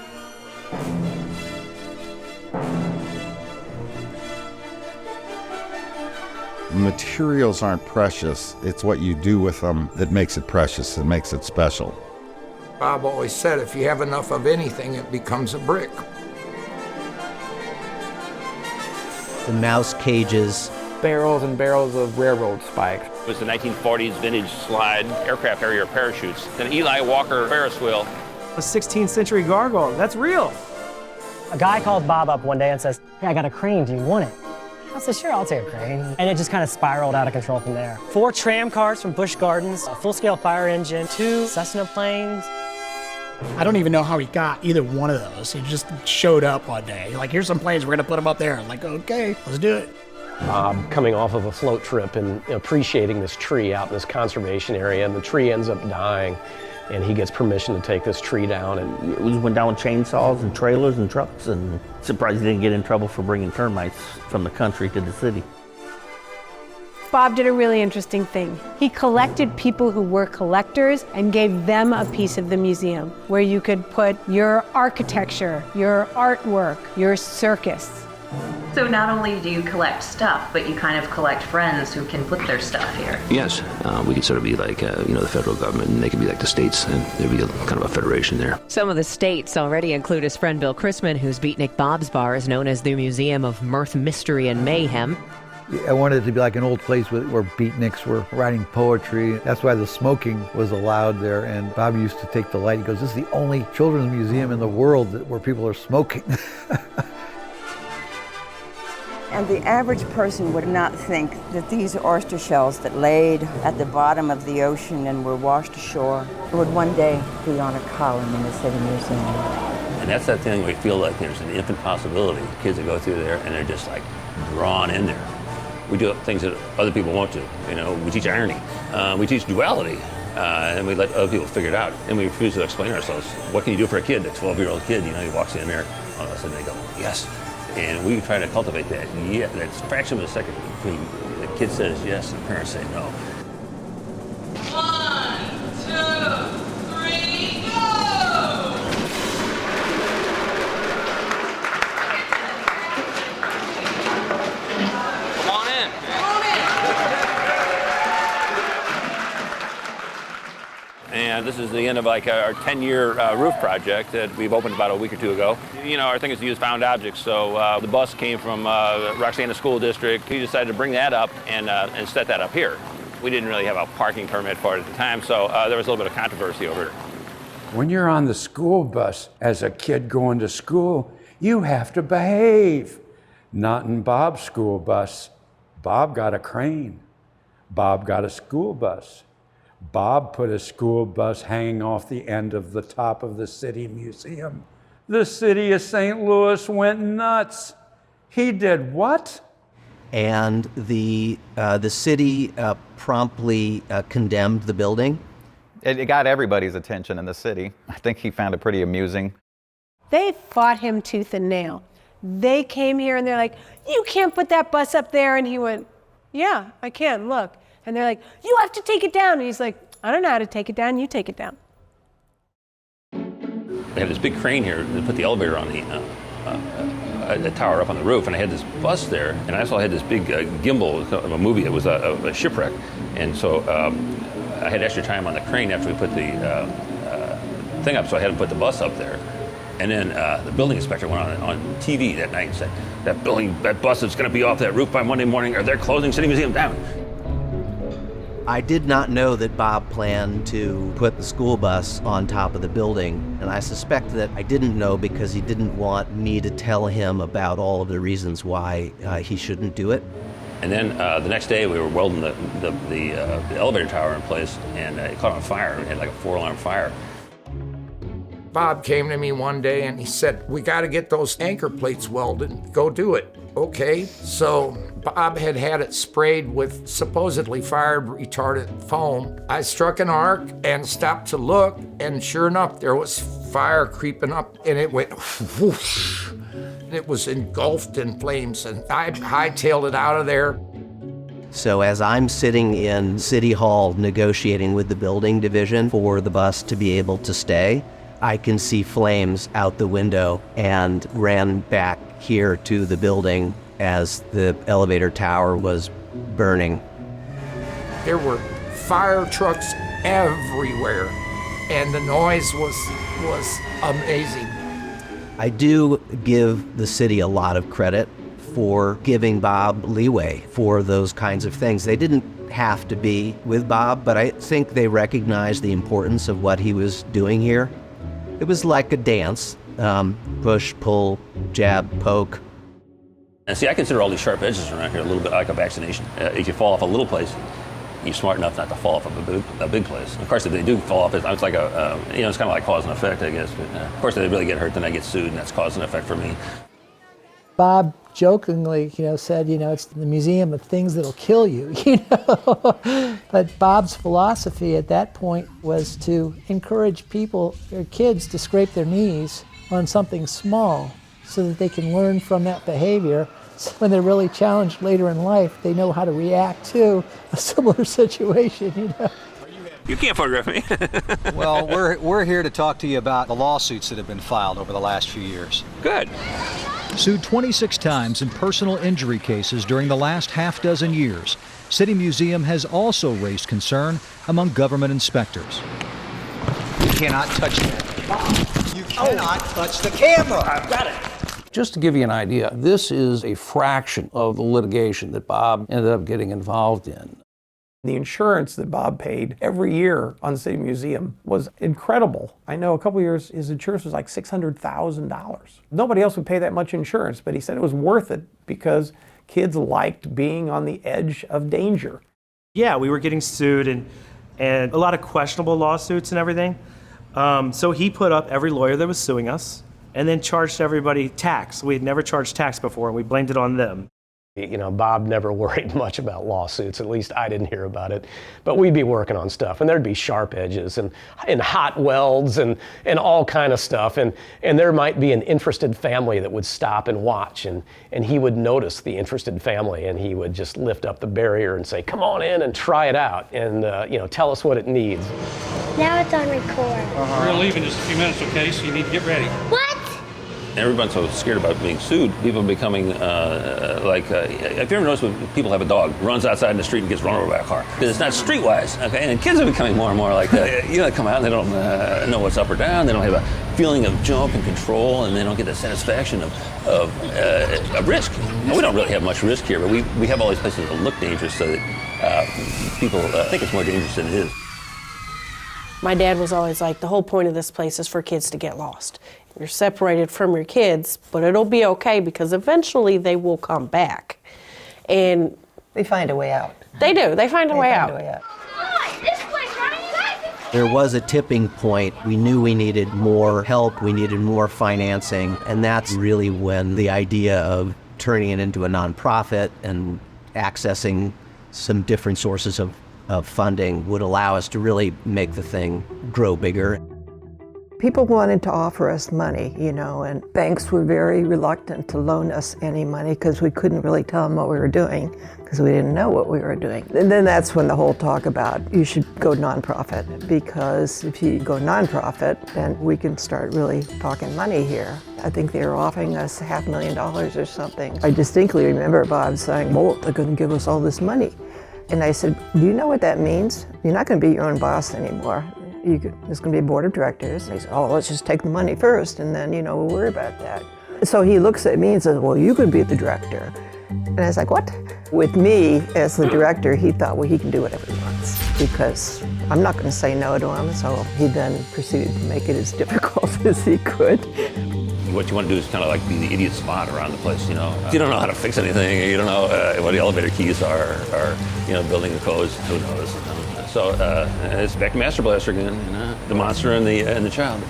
Materials aren't precious. It's what you do with them that makes it precious and makes it special. Bob always said if you have enough of anything, it becomes a brick. The mouse cages. Barrels and barrels of railroad spikes. It was the 1940s vintage slide aircraft carrier parachutes. An Eli Walker Ferris wheel. A 16th century gargoyle, that's real. A guy calls Bob up one day and says, "Hey, I got a crane, do you want it?" I said, "Sure, I'll take a crane." And it just kind of spiraled out of control from there. 4 tram cars from Busch Gardens, a full-scale fire engine, 2 Cessna planes. I don't even know how he got either one of those. He just showed up one day. Like, here's some planes, we're gonna put them up there. I'm like, okay, let's do it. Coming off of a float trip and appreciating this tree out in this conservation area, and the tree ends up dying, and he gets permission to take this tree down. And We went down with chainsaws and trailers and trucks, and surprised he didn't get in trouble for bringing termites from the country to the city. Bob did a really interesting thing. He collected people who were collectors and gave them a piece of the museum where you could put your architecture, your artwork, your circus. So not only do you collect stuff, but you kind of collect friends who can put their stuff here. Yes, we could sort of be like, the federal government, and they could be like the states, and there'd be kind of a federation there. Some of the states already include his friend Bill Chrisman, whose Beatnik Bob's Bar is known as the Museum of Mirth, Mystery, and Mayhem. I wanted it to be like an old place where beatniks were writing poetry. That's why the smoking was allowed there. And Bob used to take delight. He goes, "This is the only children's museum in the world where people are smoking." And the average person would not think that these oyster shells that laid at the bottom of the ocean and were washed ashore would one day be on a column in the City Museum. And that's that thing where you feel like there's an infinite possibility. Kids that go through there and they're just like drawn in there. We do things that other people won't do. We teach irony, we teach duality, and we let other people figure it out. And we refuse to explain ourselves. What can you do for a kid, a 12-year-old kid? He walks in there, all of a sudden they go, yes. And we try to cultivate that. Yeah, that fraction of a second between the kid says yes and the parents say no. 1, 2, 3, go! Come on in. And this is the end of our 10-year roof project that we've opened about a week or two ago. Our thing is to use found objects. So the bus came from Roxana School District. He decided to bring that up and set that up here. We didn't really have a parking permit for it at the time, so there was a little bit of controversy over it. When you're on the school bus as a kid going to school, you have to behave. Not in Bob's school bus. Bob got a crane. Bob got a school bus. Bob put a school bus hanging off the end of the top of the City Museum. The city of St. Louis went nuts. He did what? And the city promptly condemned the building. It got everybody's attention in the city. I think he found it pretty amusing. They fought him tooth and nail. They came here and they're like, "You can't put that bus up there." And he went, "Yeah, I can, look." And they're like, "You have to take it down." And he's like, "I don't know how to take it down, you take it down." They have this big crane here to put the elevator on the tower up on the roof, and I had this bus there, and I also had this big gimbal of a movie. It was a shipwreck, and so I had extra time on the crane after we put the thing up, so I had to put the bus up there. And then the building inspector went on TV that night and said, that bus is going to be off that roof by Monday morning, or they're closing City Museum down. I did not know that Bob planned to put the school bus on top of the building, and I suspect that I didn't know because he didn't want me to tell him about all of the reasons why he shouldn't do it. And then the next day we were welding the elevator tower in place, and it caught on fire. It had like a 4-alarm fire. Bob came to me one day and he said, "We got to get those anchor plates welded. Go do it." Okay, so Bob had it sprayed with supposedly fire retardant foam. I struck an arc and stopped to look, and sure enough, there was fire creeping up, and it went whoosh. It was engulfed in flames, and I hightailed it out of there. So as I'm sitting in City Hall negotiating with the building division for the bus to be able to stay, I can see flames out the window and ran back here to the building as the elevator tower was burning. There were fire trucks everywhere, and the noise was amazing. I do give the city a lot of credit for giving Bob leeway for those kinds of things. They didn't have to be with Bob, but I think they recognized the importance of what he was doing here. It was like a dance, push, pull, jab, poke. And see, I consider all these sharp edges around here a little bit like a vaccination. If you fall off a little place, you're smart enough not to fall off of a big place. Of course, if they do fall off, it's like it's kind of like cause and effect, I guess. But of course, if they really get hurt, then I get sued, and that's cause and effect for me. Bob jokingly, said, it's the museum of things that'll kill you, But Bob's philosophy at that point was to encourage people, their kids, to scrape their knees on something small so that they can learn from that behavior. So when they're really challenged later in life, they know how to react to a similar situation, You can't photograph me. Well, we're here to talk to you about the lawsuits that have been filed over the last few years. Good. Sued 26 times in personal injury cases during the last half dozen years, City Museum has also raised concern among government inspectors. You cannot touch that. You cannot touch the camera. I've got it. Just to give you an idea, this is a fraction of the litigation that Bob ended up getting involved in. The insurance that Bob paid every year on the City Museum was incredible. I know a couple years his insurance was like $600,000. Nobody else would pay that much insurance, but he said it was worth it because kids liked being on the edge of danger. Yeah, we were getting sued and a lot of questionable lawsuits and everything. So he put up every lawyer that was suing us and then charged everybody tax. We had never charged tax before, and we blamed it on them. Bob never worried much about lawsuits, at least I didn't hear about it. But we'd be working on stuff, and there'd be sharp edges and hot welds and all kind of stuff. And there might be an interested family that would stop and watch, and he would notice the interested family, and he would just lift up the barrier and say, come on in and try it out, and tell us what it needs. Now it's on record. We're going to leave in just a few minutes, okay? So you need to get ready. What? Everyone's so scared about being sued. People are becoming if you ever notice when people have a dog, runs outside in the street and gets run over by a car, because it's not streetwise, okay? And kids are becoming more and more like that. They come out and they don't know what's up or down. They don't have a feeling of jump and control, and they don't get the satisfaction of risk. And we don't really have much risk here, but we have all these places that look dangerous so that people think it's more dangerous than it is. My dad was always like, the whole point of this place is for kids to get lost. You're separated from your kids, but it'll be okay because eventually they will come back. And they find a way out. They do. They find a way out. There was a tipping point. We knew we needed more help, we needed more financing, and that's really when the idea of turning it into a nonprofit and accessing some different sources of funding would allow us to really make the thing grow bigger. People wanted to offer us money, and banks were very reluctant to loan us any money because we couldn't really tell them what we were doing because we didn't know what we were doing. And then that's when the whole talk about you should go nonprofit, because if you go nonprofit, then we can start really talking money here. I think they were offering us $500,000 or something. I distinctly remember Bob saying, well, they're going to give us all this money. And I said, do you know what that means? You're not going to be your own boss anymore. There's going to be a board of directors. And he said, oh, let's just take the money first, and then, we'll worry about that. So he looks at me and says, well, you could be the director. And I was like, what? With me as the director, he thought, well, he can do whatever he wants because I'm not going to say no to him. So he then proceeded to make it as difficult as he could. What you want to do is kind of like be the idiot spot around the place, If you don't know how to fix anything, you don't know what the elevator keys are, or, building the codes, who knows? So it's back to Master Blaster again, the monster and the child.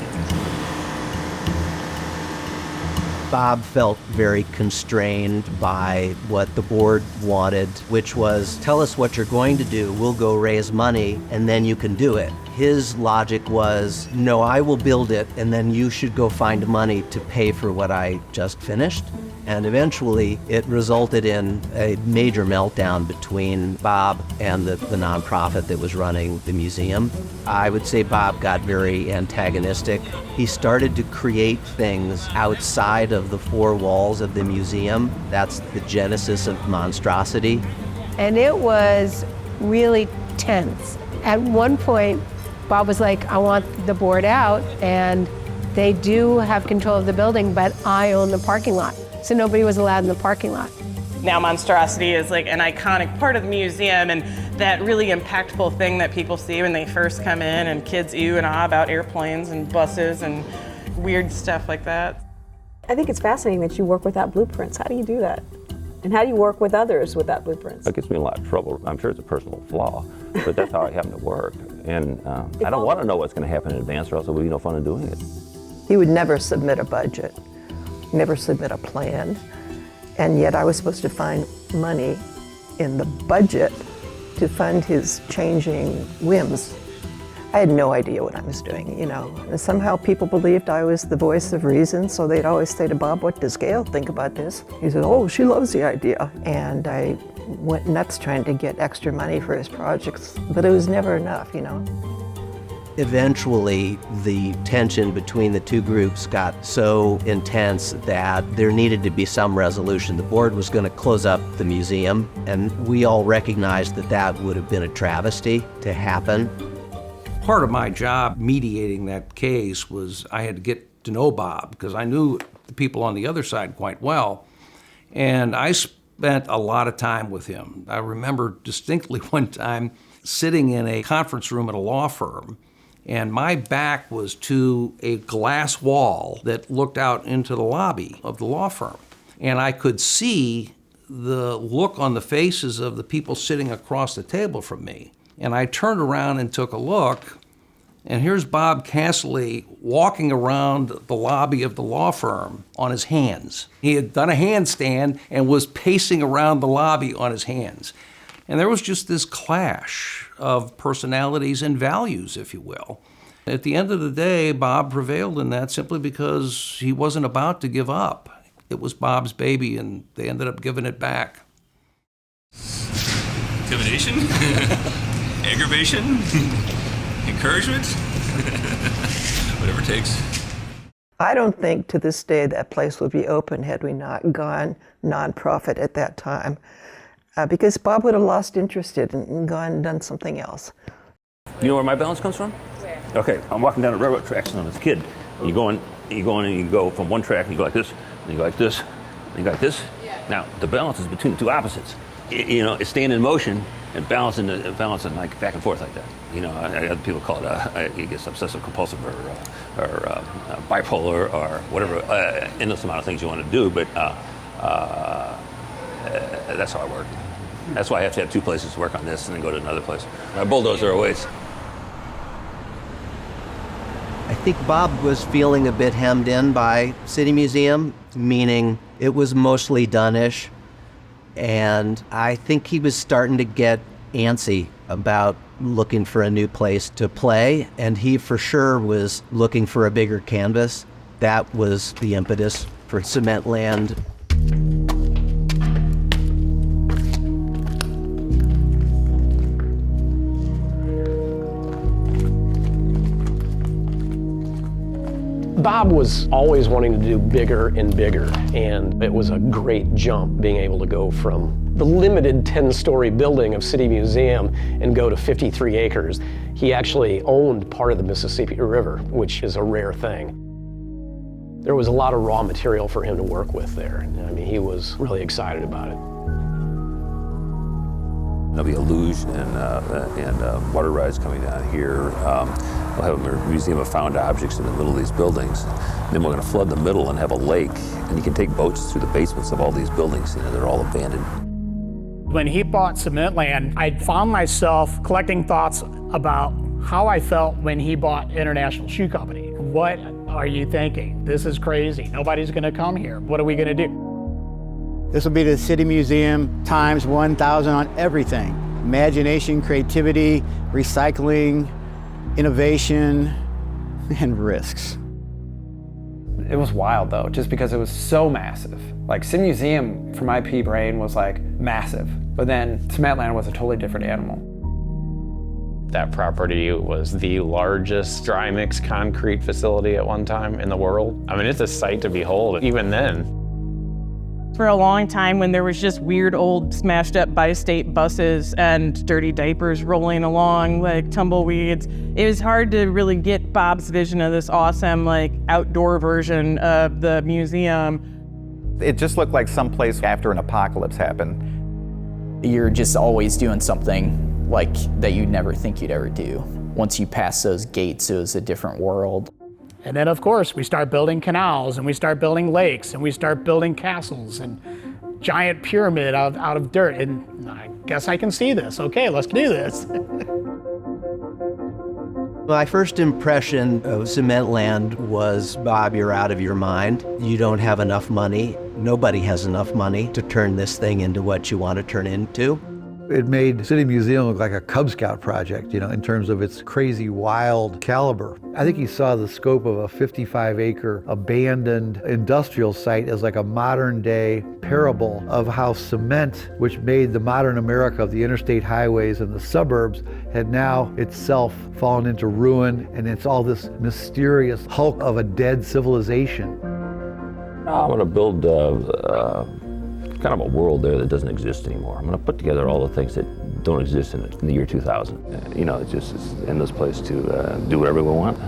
Bob felt very constrained by what the board wanted, which was, tell us what you're going to do, we'll go raise money, and then you can do it. His logic was, no, I will build it, and then you should go find money to pay for what I just finished. And eventually, it resulted in a major meltdown between Bob and the nonprofit that was running the museum. I would say Bob got very antagonistic. He started to create things outside of the four walls of the museum. That's the genesis of monstrosity. And it was really tense. At one point, Bob was like, I want the board out, and they do have control of the building, but I own the parking lot. So nobody was allowed in the parking lot. Now monstrosity is like an iconic part of the museum, and that really impactful thing that people see when they first come in, and kids ooh and ah about airplanes and buses and weird stuff like that. I think it's fascinating that you work without blueprints. How do you do that? And how do you work with others without blueprints? That gets me in a lot of trouble. I'm sure it's a personal flaw, but that's how I happen to work. And I don't want to know what's going to happen in advance, or else it would be no fun in doing it. He would never submit a budget, never submit a plan, and yet I was supposed to find money in the budget to fund his changing whims. I had no idea what I was doing, you know. And somehow people believed I was the voice of reason, so they'd always say to Bob, what does Gail think about this? He said, oh, she loves the idea. And I went nuts trying to get extra money for his projects, but it was never enough, you know. Eventually, the tension between the two groups got so intense that there needed to be some resolution. The board was going to close up the museum, and we all recognized that that would have been a travesty to happen. Part of my job mediating that case was I had to get to know Bob, because I knew the people on the other side quite well, and I spent a lot of time with him. I remember distinctly one time sitting in a conference room at a law firm, and my back was to a glass wall that looked out into the lobby of the law firm. And I could see the look on the faces of the people sitting across the table from me. And I turned around and took a look, and here's Bob Cassilly walking around the lobby of the law firm on his hands. He had done a handstand and was pacing around the lobby on his hands. And there was just this clash of personalities and values, if you will. At the end of the day, Bob prevailed in that simply because he wasn't about to give up. It was Bob's baby, and they ended up giving it back. Intimidation? Aggravation? Encouragement? Whatever it takes. I don't think to this day that place would be open had we not gone nonprofit at that time. Because Bob would have lost interest in it and gone and done something else. You know where my balance comes from? Where? Okay, I'm walking down the railroad tracks and as a kid. You go in and you go from one track and you go like this, and you go like this, and you go like this. Yeah. Now, the balance is between the two opposites. It's staying in motion and balancing like back and forth like that. Other people call it, I guess, obsessive compulsive or bipolar or whatever, endless amount of things you want to do, but that's how I work. That's why I have to have two places to work on this and then go to another place. My bulldozer awaits. I think Bob was feeling a bit hemmed in by City Museum, meaning it was mostly done-ish. And I think he was starting to get antsy about looking for a new place to play, and he for sure was looking for a bigger canvas. That was the impetus for Cementland. Bob was always wanting to do bigger and bigger, and it was a great jump being able to go from the limited 10-story building of City Museum and go to 53 acres. He actually owned part of the Mississippi River, which is a rare thing. There was a lot of raw material for him to work with there. I mean, he was really excited about it. There'll be a luge and water rides coming down here. We'll have a museum of found objects in the middle of these buildings. Then we're going to flood the middle and have a lake. And you can take boats through the basements of all these buildings. They're all abandoned. When he bought Cementland, I found myself collecting thoughts about how I felt when he bought International Shoe Company. What are you thinking? This is crazy. Nobody's going to come here. What are we going to do? This will be the City Museum times 1,000 on everything. Imagination, creativity, recycling, innovation, and risks. It was wild though, just because it was so massive. Like City Museum, for my pea brain, was like massive, but then Cementland was a totally different animal. That property was the largest dry mix concrete facility at one time in the world. I mean, it's a sight to behold, even then. For a long time, when there was just weird old smashed up bi-state buses and dirty diapers rolling along like tumbleweeds, it was hard to really get Bob's vision of this awesome like outdoor version of the museum. It just looked like someplace after an apocalypse happened. You're just always doing something like that you'd never think you'd ever do. Once you pass those gates, it was a different world. And then, of course, we start building canals, and we start building lakes, and we start building castles, and giant pyramid out of dirt. And I guess I can see this. Okay, let's do this. My first impression of Cementland was, Bob, you're out of your mind. You don't have enough money. Nobody has enough money to turn this thing into what you want to turn into. It made City Museum look like a Cub Scout project, you know, in terms of its crazy, wild caliber. I think he saw the scope of a 55-acre abandoned industrial site as like a modern-day parable of how cement, which made the modern America of the interstate highways and the suburbs, had now itself fallen into ruin, and it's all this mysterious hulk of a dead civilization. I'm going to build kind of a world there that doesn't exist anymore. I'm going to put together all the things that don't exist in the year 2000. You know, it's an endless place to do whatever we want.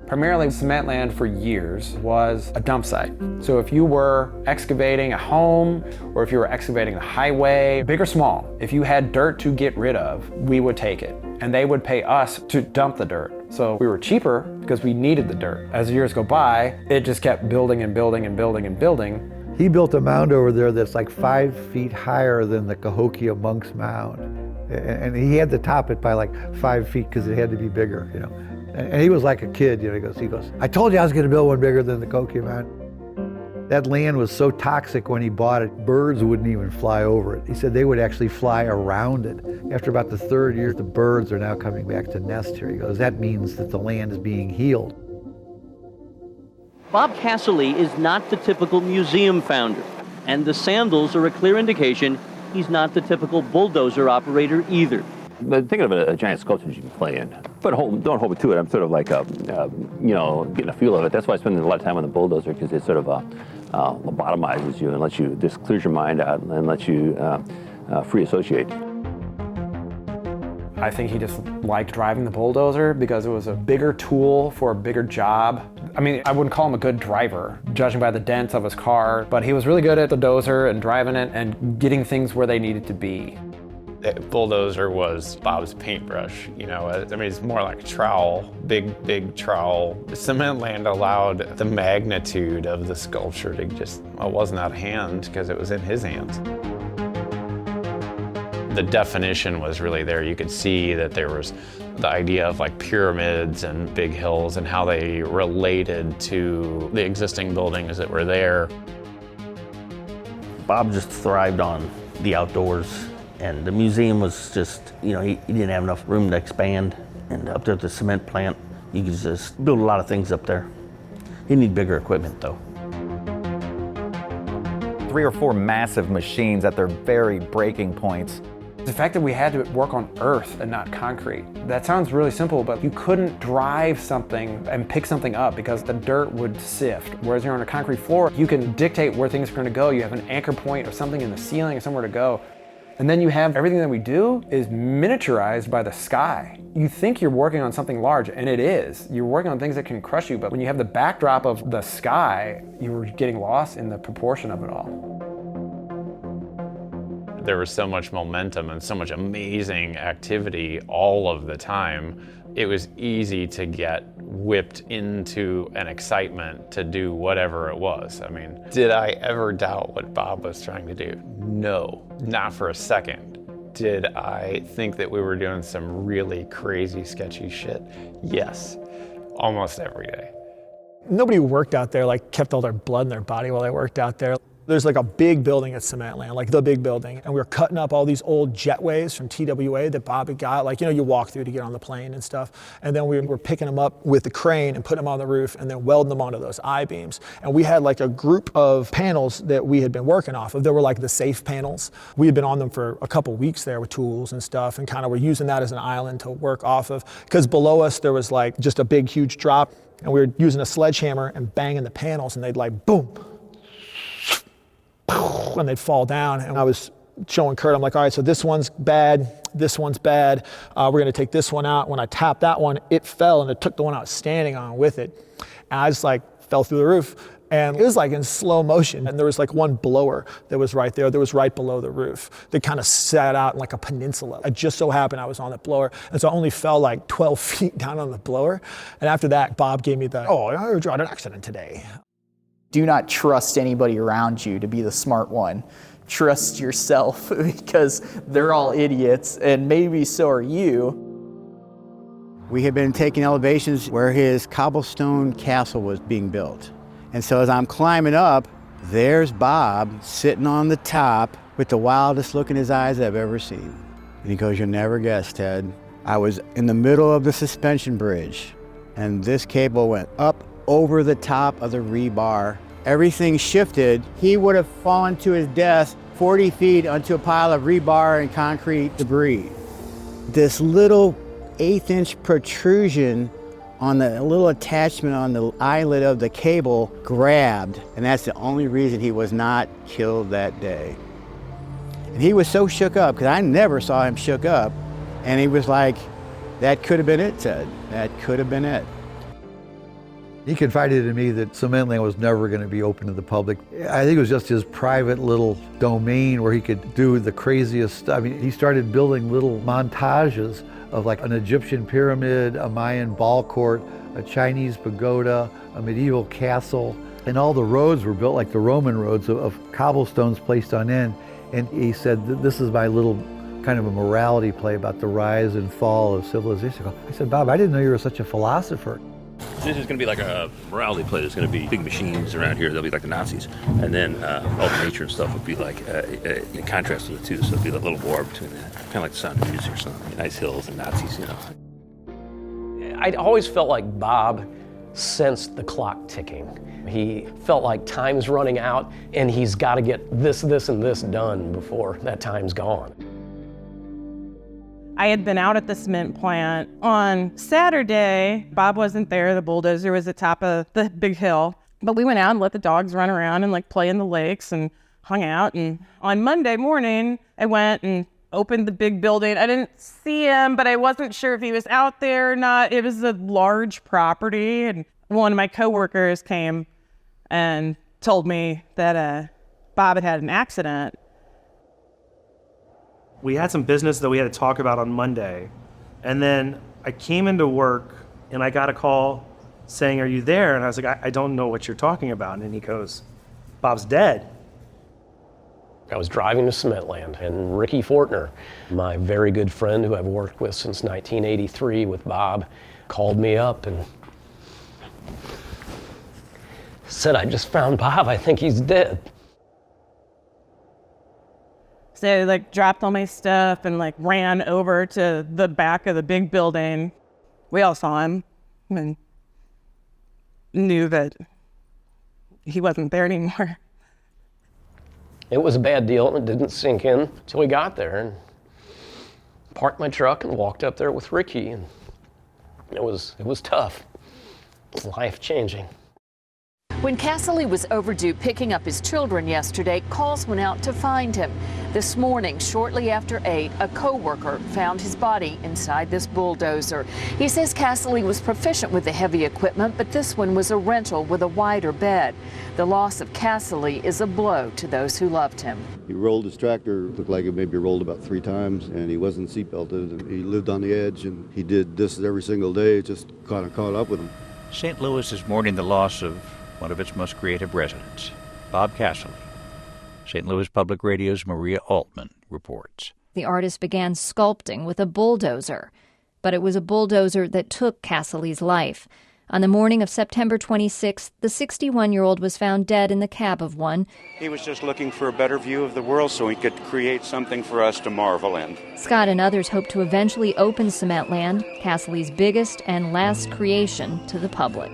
Primarily, Cementland for years was a dump site. So if you were excavating a home, or if you were excavating a highway, big or small, if you had dirt to get rid of, we would take it. And they would pay us to dump the dirt. So we were cheaper because we needed the dirt. As the years go by, it just kept building and building and building and building. He built a mound over there that's like 5 feet higher than the Cahokia Monk's Mound. And he had to top it by like 5 feet because it had to be bigger, you know. And he was like a kid, you know, he goes, I told you I was gonna build one bigger than the Cahokia Mound. That land was so toxic when he bought it, birds wouldn't even fly over it. He said they would actually fly around it. After about the 3rd year, the birds are now coming back to nest here. He goes, that means that the land is being healed. Bob Cassilly is not the typical museum founder, and the sandals are a clear indication he's not the typical bulldozer operator either. But think of it as a giant sculpture you can play in. But don't hold me to it. I'm sort of like, you know, getting a feel of it. That's why I spend a lot of time on the bulldozer, because it sort of lobotomizes you and lets you, just clears your mind out and lets you free associate. I think he just liked driving the bulldozer because it was a bigger tool for a bigger job. I mean, I wouldn't call him a good driver, judging by the dents of his car, but he was really good at the dozer and driving it and getting things where they needed to be. The bulldozer was Bob's paintbrush, you know. I mean, it's more like a trowel, big trowel. Cementland allowed the magnitude of the sculpture to just, well, it wasn't out of hand because it was in his hands. The definition was really there. You could see that there was the idea of like pyramids and big hills and how they related to the existing buildings that were there. Bob just thrived on the outdoors, and the museum was just, you know, he didn't have enough room to expand. And up there at the cement plant, you could just build a lot of things up there. You need bigger equipment though. 3 or 4 massive machines at their very breaking points. The fact that we had to work on earth and not concrete. That sounds really simple, but you couldn't drive something and pick something up because the dirt would sift. Whereas you're on a concrete floor, you can dictate where things are going to go. You have an anchor point or something in the ceiling or somewhere to go. And then you have everything that we do is miniaturized by the sky. You think you're working on something large, and it is. You're working on things that can crush you, but when you have the backdrop of the sky, you're getting lost in the proportion of it all. There was so much momentum and so much amazing activity all of the time. It was easy to get whipped into an excitement to do whatever it was. I mean, did I ever doubt what Bob was trying to do? No, not for a second. Did I think that we were doing some really crazy, sketchy shit? Yes, almost every day. Nobody who worked out there like kept all their blood in their body while they worked out there. There's like a big building at Cementland, like the big building, and we were cutting up all these old jetways from TWA that Bob had got, like, you walk through to get on the plane and stuff. And then we were picking them up with the crane and putting them on the roof and then welding them onto those I-beams. And we had like a group of panels that we had been working off of. They were like the safe panels. We had been on them for a couple weeks there with tools and stuff, and kind of were using that as an island to work off of. Because below us there was like just a big, huge drop, and we were using a sledgehammer and banging the panels, and they'd like boom, and they'd fall down. And I was showing Kurt, I'm like, all right, so this one's bad, this one's bad. We're gonna take this one out. When I tapped that one, it fell and it took the one I was standing on with it. And I just like fell through the roof. And it was like in slow motion. And there was like one blower that was right there that was right below the roof that kind of sat out in like a peninsula. It just so happened I was on that blower. And so I only fell like 12 feet down on the blower. And after that, Bob gave me the, I had an accident today. Do not trust anybody around you to be the smart one. Trust yourself, because they're all idiots, and maybe so are you. We had been taking elevations where his cobblestone castle was being built. And so as I'm climbing up, there's Bob sitting on the top with the wildest look in his eyes I've ever seen. And he goes, "You'll never guess, Ted. I was in the middle of the suspension bridge, and this cable went up over the top of the rebar. Everything shifted. He would have fallen to his death 40 feet onto a pile of rebar and concrete debris. This little 1/8-inch protrusion on the little attachment on the eyelet of the cable grabbed, and that's the only reason he was not killed that day. And he was so shook up, because I never saw him shook up, and he was like, that could have been it, Ted. That could have been it. He confided to me that Cementland was never going to be open to the public. I think it was just his private little domain where he could do the craziest stuff. I mean, he started building little montages of like an Egyptian pyramid, a Mayan ball court, a Chinese pagoda, a medieval castle, and all the roads were built like the Roman roads of cobblestones placed on end. And he said, this is my little kind of a morality play about the rise and fall of civilization. I said, Bob, I didn't know you were such a philosopher. This is going to be like a morality play. There's going to be big machines around here. They'll be like the Nazis. And then all the nature and stuff would be like in contrast to the two. So it'll be a little war between that. Kind of like the Sound of Music or something. Nice hills and Nazis, I'd always felt like Bob sensed the clock ticking. He felt like time's running out and he's got to get this, and this done before that time's gone. I had been out at the cement plant on Saturday. Bob wasn't there. The bulldozer was at the top of the big hill. But we went out and let the dogs run around and like play in the lakes and hung out. And on Monday morning, I went and opened the big building. I didn't see him, but I wasn't sure if he was out there or not. It was a large property. And one of my coworkers came and told me that Bob had an accident. We had some business that we had to talk about on Monday. And then I came into work and I got a call saying, "Are you there?" And I was like, I don't know what you're talking about. And he goes, "Bob's dead." I was driving to Cementland, and Ricky Fortner, my very good friend who I've worked with since 1983 with Bob, called me up and said, "I just found Bob. I think he's dead." So I like dropped all my stuff and like ran over to the back of the big building. We all saw him and knew that he wasn't there anymore. It was a bad deal and it didn't sink in until we got there and parked my truck and walked up there with Ricky, and it was tough. It's life-changing. When Casilly was overdue picking up his children yesterday, calls went out to find him. This morning, shortly after 8, a co-worker found his body inside this bulldozer. He says Casilly was proficient with the heavy equipment, but this one was a rental with a wider bed. The loss of Casilly is a blow to those who loved him. He rolled his tractor, looked like it maybe rolled about 3 times, and he wasn't seatbelted. And he lived on the edge, and he did this every single day. It just kind of caught up with him. St. Louis is mourning the loss of one of its most creative residents, Bob Cassilly. St. Louis Public Radio's Maria Altman reports. The artist began sculpting with a bulldozer, but it was a bulldozer that took Casilly's life. On the morning of September 26th, the 61-year-old was found dead in the cab of one. He was just looking for a better view of the world so he could create something for us to marvel in. Scott and others hope to eventually open Cementland, Casilly's biggest and last creation, to the public.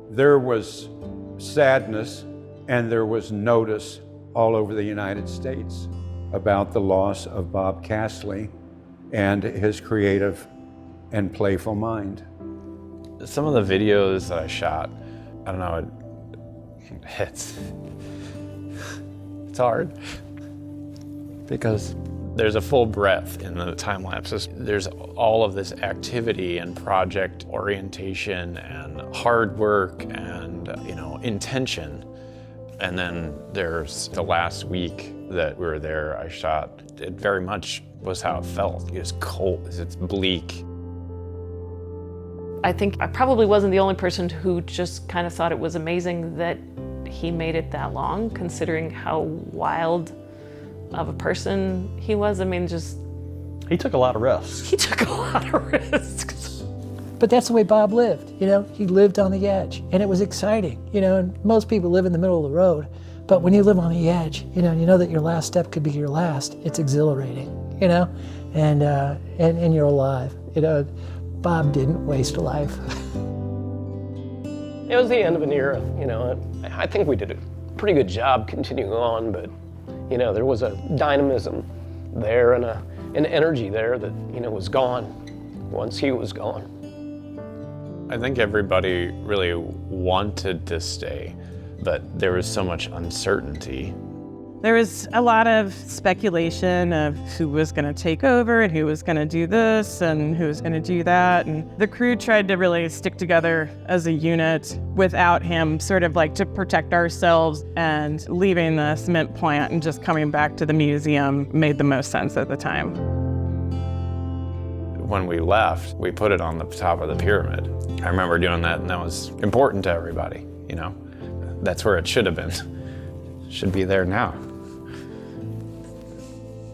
There was sadness and there was notice all over the United States about the loss of Bob Cassilly and his creative and playful mind. Some of the videos that I shot, I don't know, it's hard because there's a full breadth in the time lapses. There's all of this activity and project orientation and hard work and, intention. And then there's the last week that we were there, I shot. It very much was how it felt. It was cold, it's bleak. I think I probably wasn't the only person who just kind of thought it was amazing that he made it that long, considering how wild of a person he was. I mean, he took a lot of risks. He took a lot of risks. But that's the way Bob lived, he lived on the edge, and it was exciting, and most people live in the middle of the road, but when you live on the edge, you know that your last step could be your last, it's exhilarating, and you're alive, Bob didn't waste a life. It was the end of an era, I think we did a pretty good job continuing on, but, there was a dynamism there and an energy there that, was gone once he was gone. I think everybody really wanted to stay, but there was so much uncertainty. There was a lot of speculation of who was going to take over and who was going to do this and who was going to do that. And the crew tried to really stick together as a unit without him, sort of like to protect ourselves, and leaving the cement plant and just coming back to the museum made the most sense at the time. When we left, we put it on the top of the pyramid. I remember doing that, and that was important to everybody, That's where it should have been. Should be there now.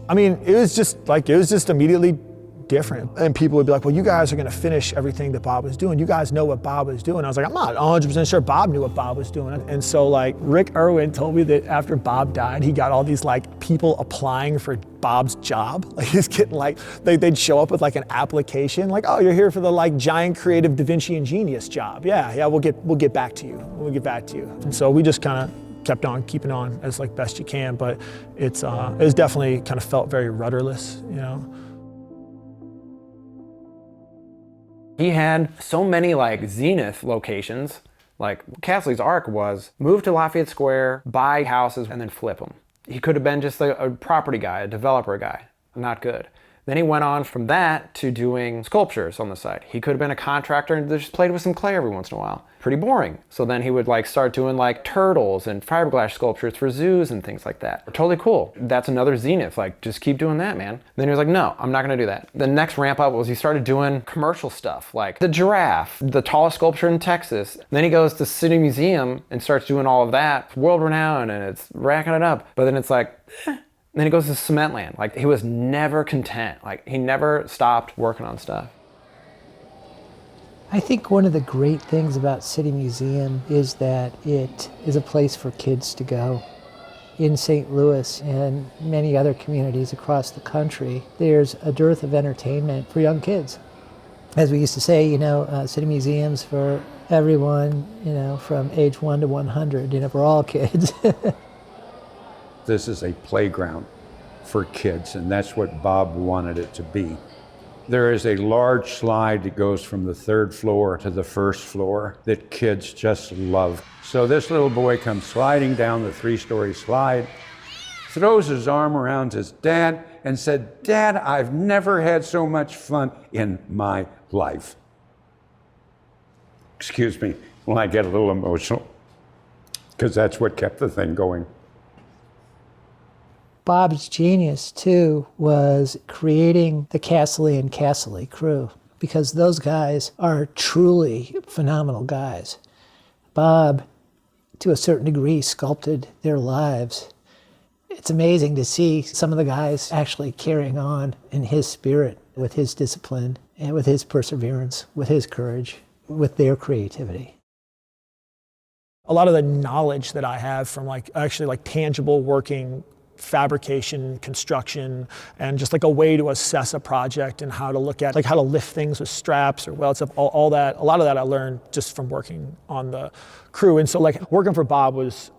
I mean, it was just immediately different. And people would be like, well, you guys are gonna finish everything that Bob was doing. You guys know what Bob was doing. I was like, I'm not 100% sure Bob knew what Bob was doing. And so Rick Irwin told me that after Bob died, he got all these people applying for Bob's job. He's getting they'd show up with an application, oh, you're here for the giant creative Da Vinci Ingenious job. Yeah, we'll get back to you. We'll get back to you. And so we just kind of kept on keeping on as best you can, but it was definitely kind of felt very rudderless, He had so many zenith locations. Casilly's arc was move to Lafayette Square, buy houses, and then flip them. He could have been just a property guy, a developer guy. Not good. Then he went on from that to doing sculptures on the side. He could have been a contractor and just played with some clay every once in a while. Pretty boring. So then he would start doing turtles and fiberglass sculptures for zoos and things like that. Totally cool. That's another zenith. Just keep doing that, man. Then he was like, no, I'm not gonna do that. The next ramp up was he started doing commercial stuff, like the giraffe, the tallest sculpture in Texas. Then he goes to City Museum and starts doing all of that. It's world renowned and it's racking it up. But then it's then he goes to Cementland. He was never content. He never stopped working on stuff. I think one of the great things about City Museum is that it is a place for kids to go. In St. Louis and many other communities across the country, there's a dearth of entertainment for young kids. As we used to say, City Museum's for everyone, from age 1 to 100, for all kids. This is a playground for kids, and that's what Bob wanted it to be. There is a large slide that goes from the 3rd floor to the 1st floor that kids just love. So this little boy comes sliding down the 3-story slide, throws his arm around his dad and said, "Dad, I've never had so much fun in my life." Excuse me when I get a little emotional, because that's what kept the thing going. Bob's genius, too, was creating the Casilly and Casilly crew, because those guys are truly phenomenal guys. Bob, to a certain degree, sculpted their lives. It's amazing to see some of the guys actually carrying on in his spirit, with his discipline, and with his perseverance, with his courage. with their creativity. A lot of the knowledge that I have from actually tangible working fabrication, construction, and just a way to assess a project and how to look at how to lift things with straps or welds up, all that, a lot of that I learned just from working on the crew. And so working for Bob was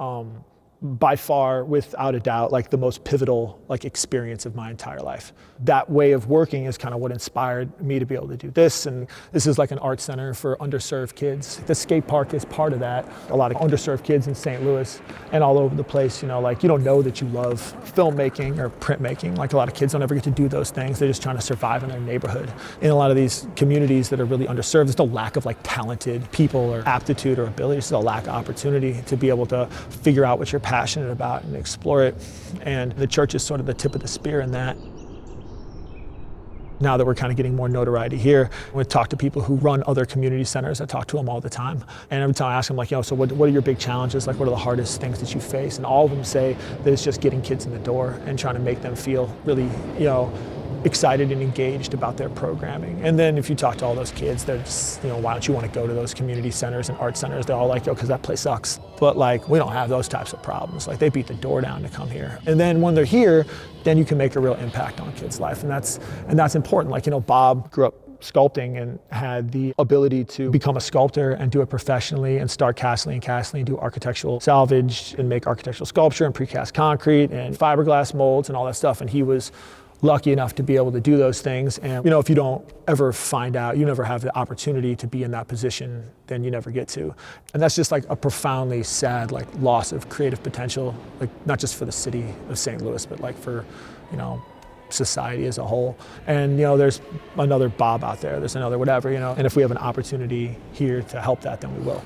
by far, without a doubt, the most pivotal experience of my entire life. That way of working is kind of what inspired me to be able to do this. And this is an art center for underserved kids. The skate park is part of that. A lot of underserved kids in St. Louis and all over the place, you don't know that you love filmmaking or printmaking. A lot of kids don't ever get to do those things. They're just trying to survive in their neighborhood. In a lot of these communities that are really underserved, there's no lack of talented people or aptitude or ability. There's no lack of opportunity to be able to figure out what you're passionate about and explore it. And the church is sort of the tip of the spear in that. Now that we're kind of getting more notoriety here, we talk to people who run other community centers. I talk to them all the time. And every time I ask them, so what are your big challenges? What are the hardest things that you face? And all of them say that it's just getting kids in the door and trying to make them feel really, excited and engaged about their programming. And then if you talk to all those kids, they're just, why don't you want to go to those community centers and art centers? They're all like, because that place sucks. But we don't have those types of problems. They beat the door down to come here. And then when they're here, then you can make a real impact on kids' life. And that's important. Bob grew up sculpting and had the ability to become a sculptor and do it professionally and start Casilly and do architectural salvage and make architectural sculpture and precast concrete and fiberglass molds and all that stuff. And he was lucky enough to be able to do those things. And if you don't ever find out, you never have the opportunity to be in that position, then you never get to. And that's just a profoundly sad loss of creative potential, not just for the city of St. Louis, but for, society as a whole. And there's another Bob out there, there's another whatever, and if we have an opportunity here to help that, then we will.